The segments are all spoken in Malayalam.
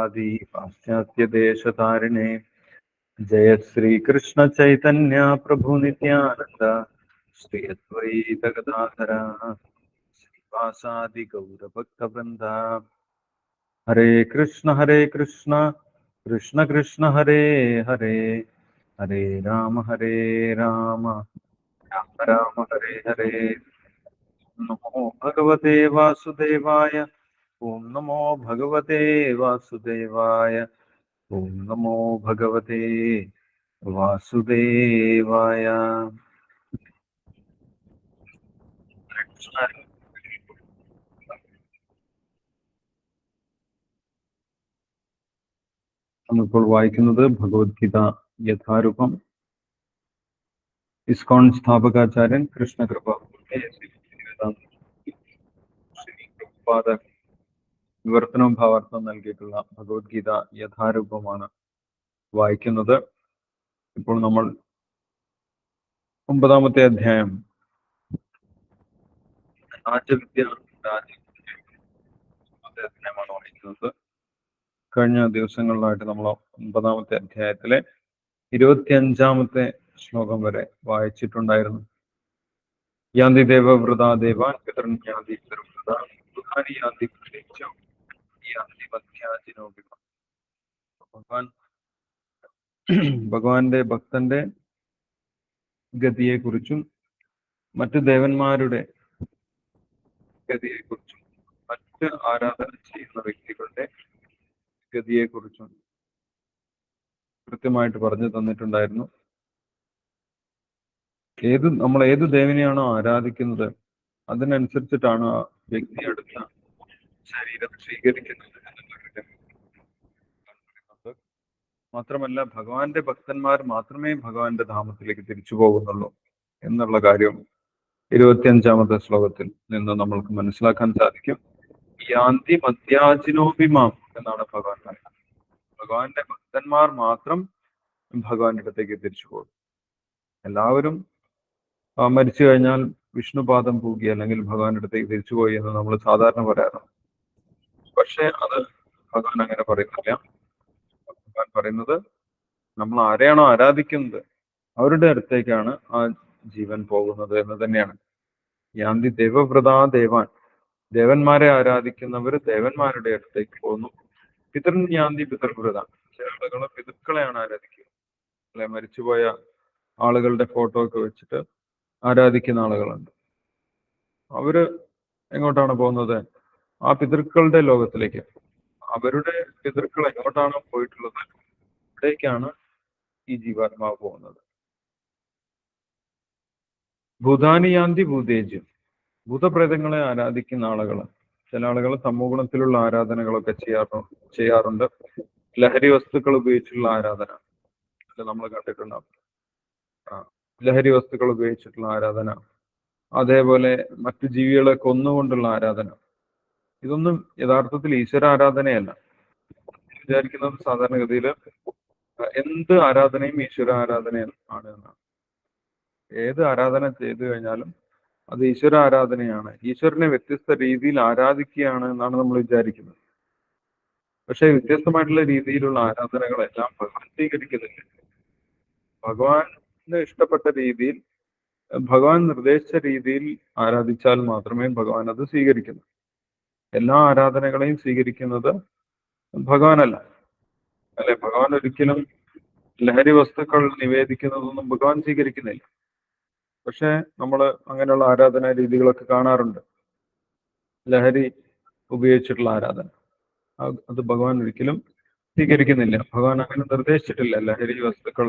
विद्यानामन्तवादी पाश्चात्यदेशतारिणे जय श्रीकृष्ण चैतन्य प्रभु नित्यानंद श्री अद्वैत गदाधर श्रीवासादि गौरभक्तवृंद हरे कृष्ण कृष्ण कृष्ण हरे हरे हरे राम राम राम हरे हरे। नमो भगवते वासुदेवाय ओम नमो भगवते वासुदेवाय ओम नमो भगवते वासुदेवाय। നമ്മളിപ്പോൾ വായിക്കുന്നത് ഭഗവത്ഗീത യഥാരൂപം. ഇസ്കോൺ സ്ഥാപകാചാര്യൻ കൃഷ്ണകൃപ വിവർത്തനവും ഭാവാർത്ഥവും നൽകിയിട്ടുള്ള ഭഗവത്ഗീത യഥാരൂപമാണ് വായിക്കുന്നത്. ഇപ്പോൾ നമ്മൾ 9-ാമത്തെ അധ്യായം അധ്യായമാണ് വായിക്കുന്നത്. കഴിഞ്ഞ ദിവസങ്ങളിലായിട്ട് നമ്മൾ 9-ാമത്തെ അധ്യായത്തിലെ 25-ാമത്തെ ശ്ലോകം വരെ വായിച്ചിട്ടുണ്ടായിരുന്നു. യാന്തി ദേവവൃതാ ദേവാൻ പിതൃന്യാന്തി പിതൃവൃതാ യാന്തി യാന്തി മധ്യാജിനോപിമ. ഭഗവാന്റെ ഭക്തന്റെ ഗതിയെക്കുറിച്ചും മറ്റു ദേവന്മാരുടെ ഗതിയെക്കുറിച്ചും മറ്റ് ആരാധന ചെയ്യുന്ന വ്യക്തികളുടെ ഗതിയെക്കുറിച്ചും കൃത്യമായിട്ട് പറഞ്ഞു തന്നിട്ടുണ്ടായിരുന്നു. നമ്മൾ ഏത് ദേവനെയാണോ ആരാധിക്കുന്നത് അതിനനുസരിച്ചിട്ടാണ് ആ വ്യക്തി അടുത്ത ശരീരം സ്വീകരിക്കുന്നത്. മാത്രമല്ല ഭഗവാന്റെ ഭക്തന്മാർ മാത്രമേ ഭഗവാന്റെ ധാമത്തിലേക്ക് തിരിച്ചു പോകുന്നുള്ളൂ എന്നുള്ള കാര്യം 25-ാമത്തെ ശ്ലോകത്തിൽ നിന്ന് നമ്മൾക്ക് മനസ്സിലാക്കാൻ സാധിക്കും. യാന്തി മധ്യാജിനോപിമാം എന്നാണ് ഭഗവാൻ പറയുന്നത്. ഭഗവാന്റെ ഭക്തന്മാർ മാത്രം ഭഗവാന്റെ അടുത്തേക്ക് തിരിച്ചു പോകും. എല്ലാവരും മരിച്ചു കഴിഞ്ഞാൽ വിഷ്ണുപാദം പൂകി അല്ലെങ്കിൽ ഭഗവാന്റെ അടുത്തേക്ക് തിരിച്ചുപോയി എന്ന് നമ്മൾ സാധാരണ പറയാറുണ്ട്. പക്ഷെ അത് ഭഗവാൻ അങ്ങനെ പറയുന്നില്ല. ഭഗവാൻ പറയുന്നത് നമ്മൾ ആരെയാണോ ആരാധിക്കുന്നത് അവരുടെ അടുത്തേക്കാണ് ആ ജീവൻ പോകുന്നത് എന്ന് തന്നെയാണ്. യാന്തി ദേവവ്രതാ ദേവാൻ, ദേവന്മാരെ ആരാധിക്കുന്നവർ ദേവന്മാരുടെ അടുത്തേക്ക് പോകുന്നു. പിതൃന്യാന്തി പിതൃവ്രത, ചില ആളുകൾ പിതൃക്കളെയാണ് ആരാധിക്കുക. അല്ലെ, മരിച്ചുപോയ ആളുകളുടെ ഫോട്ടോ ഒക്കെ വെച്ചിട്ട് ആരാധിക്കുന്ന ആളുകളുണ്ട്. അവര് എങ്ങോട്ടാണ് പോകുന്നത്? ആ പിതൃക്കളുടെ ലോകത്തിലേക്ക്. അവരുടെ പിതൃക്കൾ എങ്ങോട്ടാണ് പോയിട്ടുള്ളത് അവിടേക്കാണ് ഈ ജീവാത്മാവ് പോകുന്നത്. ഭൂതാനിയാന്തി ഭൂതേജ്, ഭൂതപ്രേതങ്ങളെ ആരാധിക്കുന്ന ആളുകൾ, ചില ആളുകൾ തമോഗുണത്തിലുള്ള ആരാധനകളൊക്കെ ചെയ്യാറുണ്ട്. ലഹരി വസ്തുക്കൾ ഉപയോഗിച്ചുള്ള ആരാധന നമ്മൾ കണ്ടിട്ടുണ്ടാവും. ലഹരി വസ്തുക്കൾ ഉപയോഗിച്ചിട്ടുള്ള ആരാധന, അതേപോലെ മറ്റു ജീവികളെ കൊന്നുകൊണ്ടുള്ള ആരാധന, ഇതൊന്നും യഥാർത്ഥത്തിൽ ഈശ്വര ആരാധനയല്ല. വിചാരിക്കുന്നത് സാധാരണഗതിയിൽ എന്ത് ആരാധനയും ഈശ്വര ആരാധനയാണ് എന്നാണ്. ഏത് ആരാധന ചെയ്തു കഴിഞ്ഞാലും അത് ഈശ്വര ആരാധനയാണ്, ഈശ്വരനെ വ്യത്യസ്ത രീതിയിൽ ആരാധിക്കുകയാണ് എന്നാണ് നമ്മൾ വിചാരിക്കുന്നത്. പക്ഷെ വ്യത്യസ്തമായിട്ടുള്ള രീതിയിലുള്ള ആരാധനകളെല്ലാം ഭഗവാൻ സ്വീകരിക്കുന്നില്ല. ഭഗവാന് ഇഷ്ടപ്പെട്ട രീതിയിൽ, ഭഗവാൻ നിർദ്ദേശിച്ച രീതിയിൽ ആരാധിച്ചാൽ മാത്രമേ ഭഗവാൻ അത് സ്വീകരിക്കുന്നു. എല്ലാ ആരാധനകളെയും സ്വീകരിക്കുന്നത് ഭഗവാനല്ല. അല്ലെ, ഭഗവാൻ ഒരിക്കലും ലഹരി വസ്തുക്കൾ നിവേദിക്കുന്നതൊന്നും ഭഗവാൻ സ്വീകരിക്കുന്നില്ല. പക്ഷെ നമ്മൾ അങ്ങനെയുള്ള ആരാധനാ രീതികളൊക്കെ കാണാറുണ്ട്. ലഹരി ഉപയോഗിച്ചിട്ടുള്ള ആരാധന, അത് ഭഗവാൻ ഒരിക്കലും സ്വീകരിക്കുന്നില്ല. ഭഗവാൻ അങ്ങനെ നിർദ്ദേശിച്ചിട്ടില്ല ലഹരി വസ്തുക്കൾ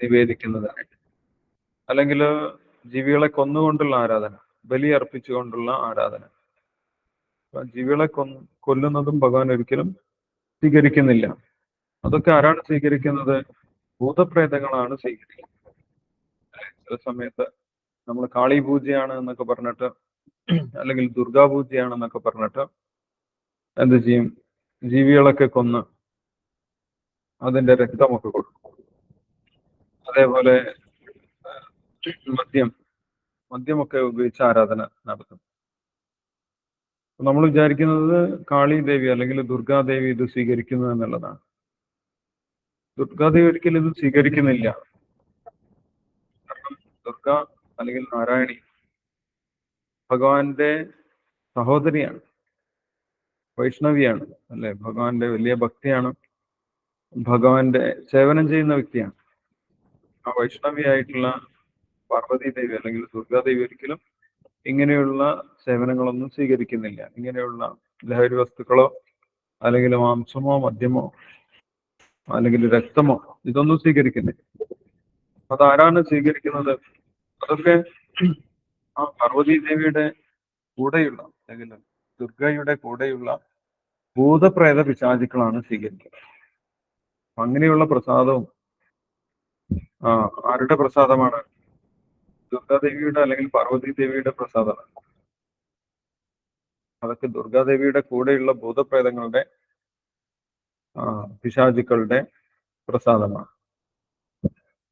നിവേദിക്കുന്നതായിട്ട്. അല്ലെങ്കിൽ ജീവികളെ കൊന്നുകൊണ്ടുള്ള ആരാധന, ബലി അർപ്പിച്ചുകൊണ്ടുള്ള ആരാധന, ജീവികളെ കൊല്ലുന്നതും ഭഗവാൻ ഒരിക്കലും സ്വീകരിക്കുന്നില്ല. അതൊക്കെ ആരാണ് സ്വീകരിക്കുന്നത്? ഭൂതപ്രേതങ്ങളാണ് സ്വീകരിക്കുന്നത്. ചില സമയത്ത് നമ്മൾ കാളി പൂജയാണ് എന്നൊക്കെ പറഞ്ഞിട്ട്, അല്ലെങ്കിൽ ദുർഗാ പൂജയാണെന്നൊക്കെ പറഞ്ഞിട്ട് എന്ത് ചെയ്യും? ജീവികളൊക്കെ കൊന്ന് അതിന്റെ രക്തമൊക്കെ കൊടുക്കും. അതേപോലെ മദ്യമൊക്കെ ഉപയോഗിച്ച് ആരാധന നടത്തും. നമ്മൾ വിചാരിക്കുന്നത് കാളി ദേവി അല്ലെങ്കിൽ ദുർഗാദേവി ഇത് സ്വീകരിക്കുന്നു എന്നുള്ളതാണ്. ദുർഗാദേവി ഒരിക്കലും ഇത് സ്വീകരിക്കുന്നില്ല. കാരണം ദുർഗ അല്ലെങ്കിൽ നാരായണി ഭഗവാന്റെ സഹോദരിയാണ്, വൈഷ്ണവിയാണ്, അല്ലെ? ഭഗവാന്റെ വലിയ ഭക്തിയാണ്, ഭഗവാന്റെ സേവനം ചെയ്യുന്ന വ്യക്തിയാണ്. ആ വൈഷ്ണവിയായിട്ടുള്ള പാർവതി ദേവി അല്ലെങ്കിൽ ദുർഗാദേവി ഒരിക്കലും ഇങ്ങനെയുള്ള സേവനങ്ങളൊന്നും സ്വീകരിക്കുന്നില്ല. ഇങ്ങനെയുള്ള ലഹരി വസ്തുക്കളോ അല്ലെങ്കിൽ മാംസമോ മദ്യമോ അല്ലെങ്കിൽ രക്തമോ ഇതൊന്നും സ്വീകരിക്കുന്നില്ല. അതാരാണ് സ്വീകരിക്കുന്നത്? അതൊക്കെ ആ പാർവതി ദേവിയുടെ കൂടെയുള്ള അല്ലെങ്കിൽ ദുർഗയുടെ കൂടെയുള്ള ഭൂതപ്രേത പിശാചുക്കളാണ് സ്വീകരിക്കുന്നത്. അങ്ങനെയുള്ള പ്രസാദവും ആരുടെ പ്രസാദമാണ്? ദുർഗാദേവിയുടെ അല്ലെങ്കിൽ പാർവതി ദേവിയുടെ പ്രസാദമാണ്. അതൊക്കെ ദുർഗാദേവിയുടെ കൂടെയുള്ള ഭൂതപ്രേതങ്ങളുടെ പിശാചുക്കളുടെ പ്രസാദമാണ്.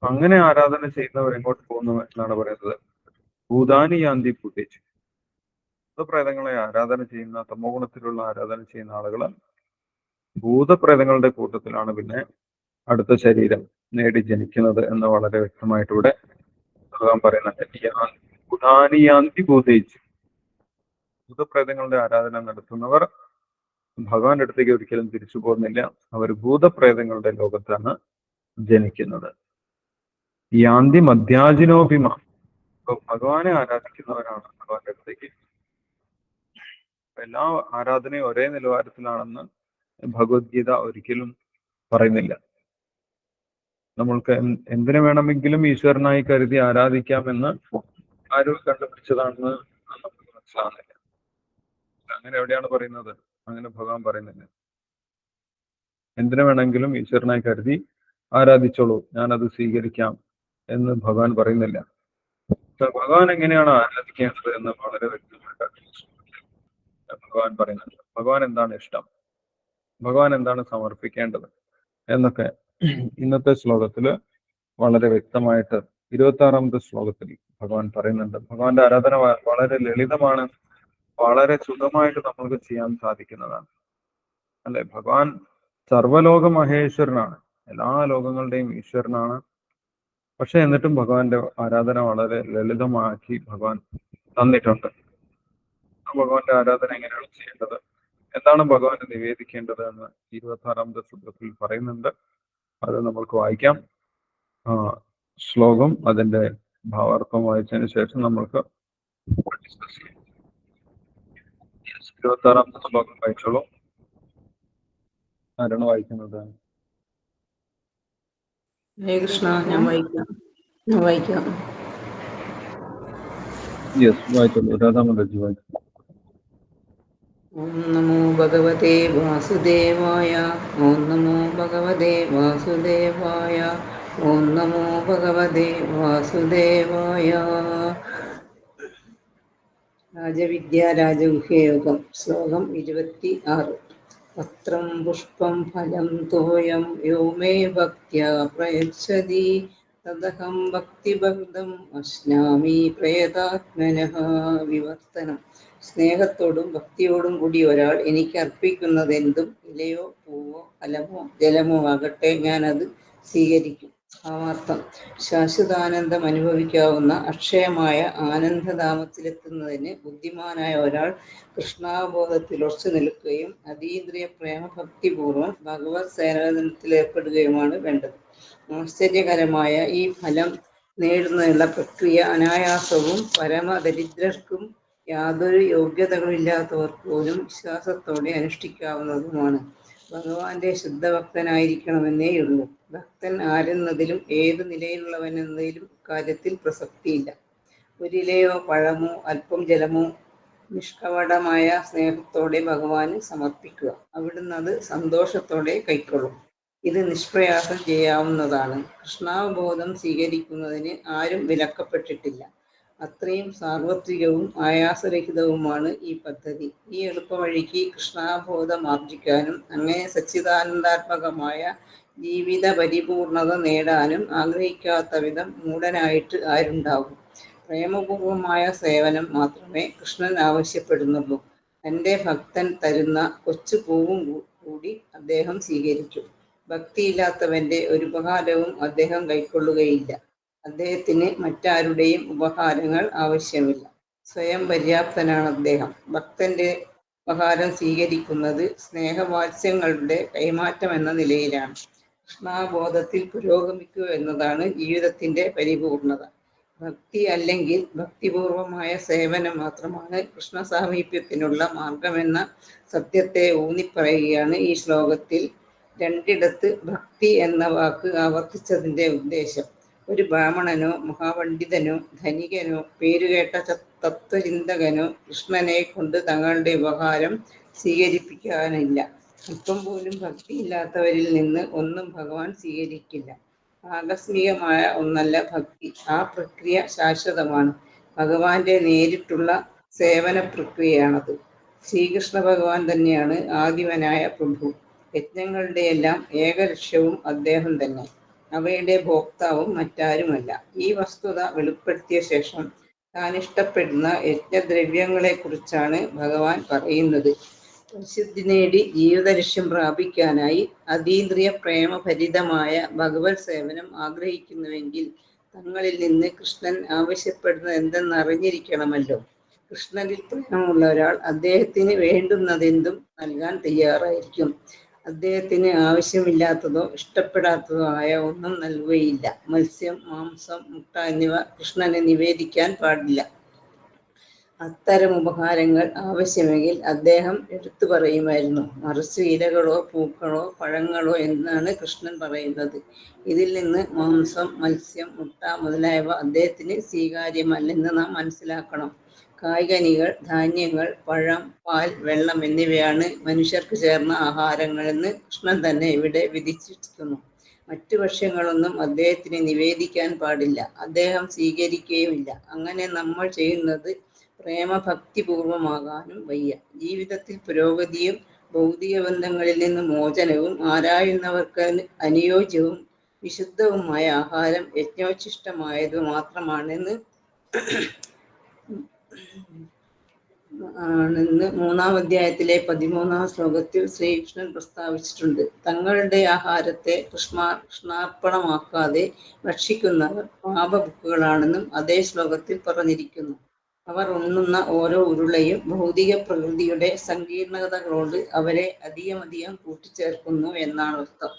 അങ്ങനെ ആരാധന ചെയ്യുന്നവർ എങ്ങോട്ട് പോകുന്നു എന്നാണ് പറയുന്നത്? ഭൂതാനി യാന്തി പൂജേച്ച്. ഭൂതപ്രേതങ്ങളെ ആരാധന ചെയ്യുന്ന, തമോ ഗുണത്തിലുള്ള ആരാധന ചെയ്യുന്ന ആളുകൾ ഭൂതപ്രേതങ്ങളുടെ കൂട്ടത്തിലാണ് പിന്നെ അടുത്ത ശരീരം നേടി ജനിക്കുന്നത് എന്ന് വളരെ വ്യക്തമായിട്ട് ഇവിടെ ഭഗവാൻ പറയുന്നുണ്ട്. ഭൂതാനി യാന്തി പൂജേച്ച്. ഭൂതപ്രേതങ്ങളുടെ ആരാധന നടത്തുന്നവർ ഭഗവാന്റെ അടുത്തേക്ക് ഒരിക്കലും തിരിച്ചു പോകുന്നില്ല. അവർ ഭൂതപ്രേതങ്ങളുടെ ലോകത്താണ് ജനിക്കുന്നത്. യാന്തി മധ്യാജിനോഭിമ. ഭഗവാനെ ആരാധിക്കുന്നവരാണ് ഭഗവാന്റെ അടുത്തേക്ക്. എല്ലാ ആരാധനയും ഒരേ നിലവാരത്തിലാണെന്ന് ഭഗവത്ഗീത ഒരിക്കലും പറയുന്നില്ല. നമ്മൾക്ക് എന്തിനു വേണമെങ്കിലും ഈശ്വരനായി കരുതി ആരാധിക്കാമെന്ന് ആരും കണ്ടുപിടിച്ചതാണെന്ന് നമുക്ക് മനസ്സിലാകുന്നില്ല. അങ്ങനെ എവിടെയാണ് പറയുന്നത്? അങ്ങനെ ഭഗവാൻ പറയുന്നില്ല. എന്തിനു വേണമെങ്കിലും ഈശ്വരനായി കരുതി ആരാധിച്ചോളൂ, ഞാനത് സ്വീകരിക്കാം എന്ന് ഭഗവാൻ പറയുന്നില്ല. ഭഗവാൻ എങ്ങനെയാണ് ആരാധിക്കേണ്ടത് എന്ന് വളരെ വ്യക്തമായിട്ട് ഭഗവാൻ പറയുന്നുണ്ട്. ഭഗവാൻ എന്താണ് ഇഷ്ടം, ഭഗവാൻ എന്താണ് സമർപ്പിക്കേണ്ടത് എന്നൊക്കെ ഇന്നത്തെ ശ്ലോകത്തില് വളരെ വ്യക്തമായിട്ട് 26ാമത്തെ ശ്ലോകത്തിൽ ഭഗവാൻ പറയുന്നുണ്ട്. ഭഗവാന്റെ ആരാധന വളരെ ലളിതമാണ്, വളരെ സുഖമായിട്ട് നമ്മൾക്ക് ചെയ്യാൻ സാധിക്കുന്നതാണ്, അല്ലെ? ഭഗവാൻ സർവലോക മഹേശ്വരനാണ്, എല്ലാ ലോകങ്ങളുടെയും ഈശ്വരനാണ്. പക്ഷെ എന്നിട്ടും ഭഗവാന്റെ ആരാധന വളരെ ലളിതമാക്കി ഭഗവാൻ തന്നിട്ടുണ്ട്. ഭഗവാന്റെ ആരാധന എങ്ങനെയാണ് ചെയ്യേണ്ടത്, എന്താണ് ഭഗവാന് നിവേദിക്കേണ്ടത് എന്ന് 26ാമത്തെ ശ്ലോകത്തിൽ പറയുന്നുണ്ട്. അത് നമ്മൾക്ക് വായിക്കാം. ശ്ലോകം അതിന്റെ ഭാവാർത്ഥം വായിച്ചതിന് ശേഷം നമ്മൾക്ക് ഡിസ്കസ് ചെയ്യാം. 26ാമത്തെ ശ്ലോകം വായിച്ചോളൂ. ആരാണ് വായിക്കുന്നത്? കൃഷ്ണ, ഞാൻ വായിക്കാം. യെസ്, വായിച്ചോളൂ. രാധാമന്ദർജി വായിച്ചു. ഓം നമോ ഭഗവതേ വാസുദേവായ. ഓം നമോ ഭഗവതേ വാസുദേവായ. ഓം നമോ ഭഗവതേ വാസുദേവായ. രാജവിദ്യ രാജഗുഹ്യയോഗം. ശ്ലോകം 26. പത്രം പുഷ്പം ഫലം തോയം യോ മേ ഭക്ത്യാ പ്രയച്ഛതി തദഹം ഭക്തിഭക്തം അശ്നാമി പ്രയതാത്മനഃ. വിവർത്തനം. സ്നേഹത്തോടും ഭക്തിയോടും കൂടി ഒരാൾ എനിക്ക് അർപ്പിക്കുന്നതെന്തും ഇലയോ പൂവോ ഫലമോ ജലമോ ആകട്ടെ, ഞാനത് സ്വീകരിക്കും. ഭാവാർത്ഥം. ശാശ്വതാനന്ദം അനുഭവിക്കാവുന്ന അക്ഷയമായ ആനന്ദധാമത്തിലെത്തുന്നതിന് ബുദ്ധിമാനായ ഒരാൾ കൃഷ്ണാബോധത്തിൽ ഉറച്ചു നിൽക്കുകയും അതീന്ദ്രിയ പ്രേമഭക്തിപൂർവ്വം ഭഗവത് സേവനത്തിലേർപ്പെടുകയുമാണ് വേണ്ടത്. ആശ്ചര്യകരമായ ഈ ഫലം നേടുന്നതിനുള്ള പ്രക്രിയ അനായാസവും പരമദരിദ്രർക്കും യാതൊരു യോഗ്യതകളില്ലാത്തവർക്ക് പോലും വിശ്വാസത്തോടെ അനുഷ്ഠിക്കാവുന്നതുമാണ്. ഭഗവാന്റെ ശുദ്ധഭക്തനായിരിക്കണമെന്നേയുള്ളൂ. ഭക്തൻ ആരെന്നതിലും ഏതു നിലയിലുള്ളവനെന്നതിലും കാര്യത്തിൽ പ്രസക്തിയില്ല. ഒരിലയോ പഴമോ അല്പം ജലമോ നിഷ്കപടമായ സ്നേഹത്തോടെ ഭഗവാന് സമർപ്പിക്കുക. അവിടുന്ന് അത് സന്തോഷത്തോടെ കൈക്കൊള്ളും. ഇത് നിഷ്പ്രയാസം ചെയ്യാവുന്നതാണ്. കൃഷ്ണാവബോധം സ്വീകരിക്കുന്നതിന് ആരും വിലക്കപ്പെട്ടിട്ടില്ല. അത്രയും സാർവത്രികവും ആയാസരഹിതവുമാണ് ഈ പദ്ധതി. ഈ എളുപ്പവഴിക്ക് കൃഷ്ണാബോധം ആർജിക്കാനും അങ്ങനെ സച്ചിദാനന്ദാത്മകമായ ജീവിത പരിപൂർണത നേടാനും ആഗ്രഹിക്കാത്ത വിധം മൂഢനായിട്ട് ആരുണ്ടാവും? പ്രേമപൂർവമായ സേവനം മാത്രമേ കൃഷ്ണൻ ആവശ്യപ്പെടുന്നുള്ളൂ. തൻ്റെ ഭക്തൻ തരുന്ന കൊച്ചു പൂവും കൂടി അദ്ദേഹം സ്വീകരിക്കും. ഭക്തിയില്ലാത്തവന്റെ ഒരു ഉപഹാരവും അദ്ദേഹം കൈക്കൊള്ളുകയില്ല. അദ്ദേഹത്തിന് മറ്റാരുടെയും ഉപഹാരങ്ങൾ ആവശ്യമില്ല. സ്വയം പര്യാപ്തനാണ് അദ്ദേഹം. ഭക്തന്റെ ഉപഹാരം സ്വീകരിക്കുന്നത് സ്നേഹവാത്സ്യങ്ങളുടെ കൈമാറ്റം എന്ന നിലയിലാണ്. കൃഷ്ണാബോധത്തിൽ പുരോഗമിക്കുക എന്നതാണ് ജീവിതത്തിന്റെ പരിപൂർണത. ഭക്തി അല്ലെങ്കിൽ ഭക്തിപൂർവമായ സേവനം മാത്രമാണ് കൃഷ്ണ സാമീപ്യത്തിനുള്ള മാർഗമെന്ന സത്യത്തെ ഊന്നിപ്പറയുകയാണ് ഈ ശ്ലോകത്തിൽ രണ്ടിടത്ത് ഭക്തി എന്ന വാക്ക് ആവർത്തിച്ചതിന്റെ ഉദ്ദേശം. ഒരു ബ്രാഹ്മണനോ മഹാപണ്ഡിതനോ ധനികനോ പേരുകേട്ട തത്വചിന്തകനോ കൃഷ്ണനെ കൊണ്ട് തങ്ങളുടെ ഉപഹാരം സ്വീകരിപ്പിക്കാനില്ല. അല്പം പോലും ഭക്തിയില്ലാത്തവരിൽ നിന്ന് ഒന്നും ഭഗവാൻ സ്വീകരിക്കില്ല. ആകസ്മികമായ ഒന്നല്ല ഭക്തി. ആ പ്രക്രിയ ശാശ്വതമാണ്. ഭഗവാന്റെ നേരിട്ടുള്ള സേവന പ്രക്രിയയാണത്. ശ്രീകൃഷ്ണ ഭഗവാൻ തന്നെയാണ് ആദിമനായ പ്രഭു. യജ്ഞങ്ങളുടെയെല്ലാം ഏകലക്ഷ്യവും അദ്ദേഹം തന്നെ. അവയുടെ ഭോക്താവും മറ്റാരുമല്ല. ഈ വസ്തുത വെളിപ്പെടുത്തിയ ശേഷം താൻ ഇഷ്ടപ്പെടുന്ന യജ്ഞദ്രവ്യങ്ങളെ കുറിച്ചാണ് ഭഗവാൻ പറയുന്നത്. പരിശുദ്ധി നേടി ജീവിതലക്ഷ്യം പ്രാപിക്കാനായി അതീന്ദ്രിയ പ്രേമഭരിതമായ ഭഗവത് സേവനം ആഗ്രഹിക്കുന്നുവെങ്കിൽ തങ്ങളിൽ നിന്ന് കൃഷ്ണൻ ആവശ്യപ്പെടുന്നത് എന്തെന്ന് അറിഞ്ഞിരിക്കണമല്ലോ. കൃഷ്ണനിൽ പ്രേമമുള്ള ഒരാൾ അദ്ദേഹത്തിന് വേണ്ടുന്നതെന്തും നൽകാൻ തയ്യാറായിരിക്കും. അദ്ദേഹത്തിന് ആവശ്യമില്ലാത്തതോ ഇഷ്ടപ്പെടാത്തതോ ആയ ഒന്നും നൽകുകയില്ല. മത്സ്യം, മാംസം, മുട്ട എന്നിവ കൃഷ്ണന് നിവേദിക്കാൻ പാടില്ല. അത്തരം ഉപഹാരങ്ങൾ ആവശ്യമെങ്കിൽ അദ്ദേഹം എടുത്തു പറയുമായിരുന്നു. മറിച്ച് ഇലകളോ പൂക്കളോ പഴങ്ങളോ എന്നാണ് കൃഷ്ണൻ പറയുന്നത്. ഇതിൽ നിന്ന് മാംസം, മത്സ്യം, മുട്ട മുതലായവ അദ്ദേഹത്തിന് സ്വീകാര്യമല്ലെന്ന് നാം മനസ്സിലാക്കണം. കായ്കനികൾ, ധാന്യങ്ങൾ, പഴം, പാൽ, വെള്ളം എന്നിവയാണ് മനുഷ്യർക്ക് ചേർന്ന ആഹാരങ്ങളെന്ന് കൃഷ്ണൻ തന്നെ ഇവിടെ വിധിച്ചിരിക്കുന്നു. മറ്റു ഭക്ഷ്യങ്ങളൊന്നും അദ്ദേഹത്തിന് നിവേദിക്കാൻ പാടില്ല. അദ്ദേഹം സ്വീകരിക്കുകയുമില്ല. അങ്ങനെ നമ്മൾ ചെയ്യുന്നത് പ്രേമഭക്തിപൂർവമാകാനും വയ്യ. ജീവിതത്തിൽ പുരോഗതിയും ഭൗതിക ബന്ധങ്ങളിൽ നിന്ന് മോചനവും ആരായുന്നവർക്ക് അനുയോജ്യവും വിശുദ്ധവുമായ ആഹാരം യജ്ഞോച്ഛിഷ്ടമായത് മാത്രമാണെന്ന് മൂന്നാം അധ്യായത്തിലെ 13-ാം ശ്ലോകത്തിൽ ശ്രീകൃഷ്ണൻ പ്രസ്താവിച്ചിട്ടുണ്ട്. തങ്ങളുടെ ആഹാരത്തെ കൃഷ്ണാർപ്പണമാക്കാതെ ഭക്ഷിക്കുന്നവർ പാപബുക്കുകളാണെന്നും അതേ ശ്ലോകത്തിൽ പറഞ്ഞിരിക്കുന്നു. അവർ ഉണ്ണുന്ന ഓരോ ഉരുളയും ഭൗതിക പ്രകൃതിയുടെ സങ്കീർണതകളോട് അവരെ അധികം കൂട്ടിച്ചേർക്കുന്നു എന്നാണ് അർത്ഥം.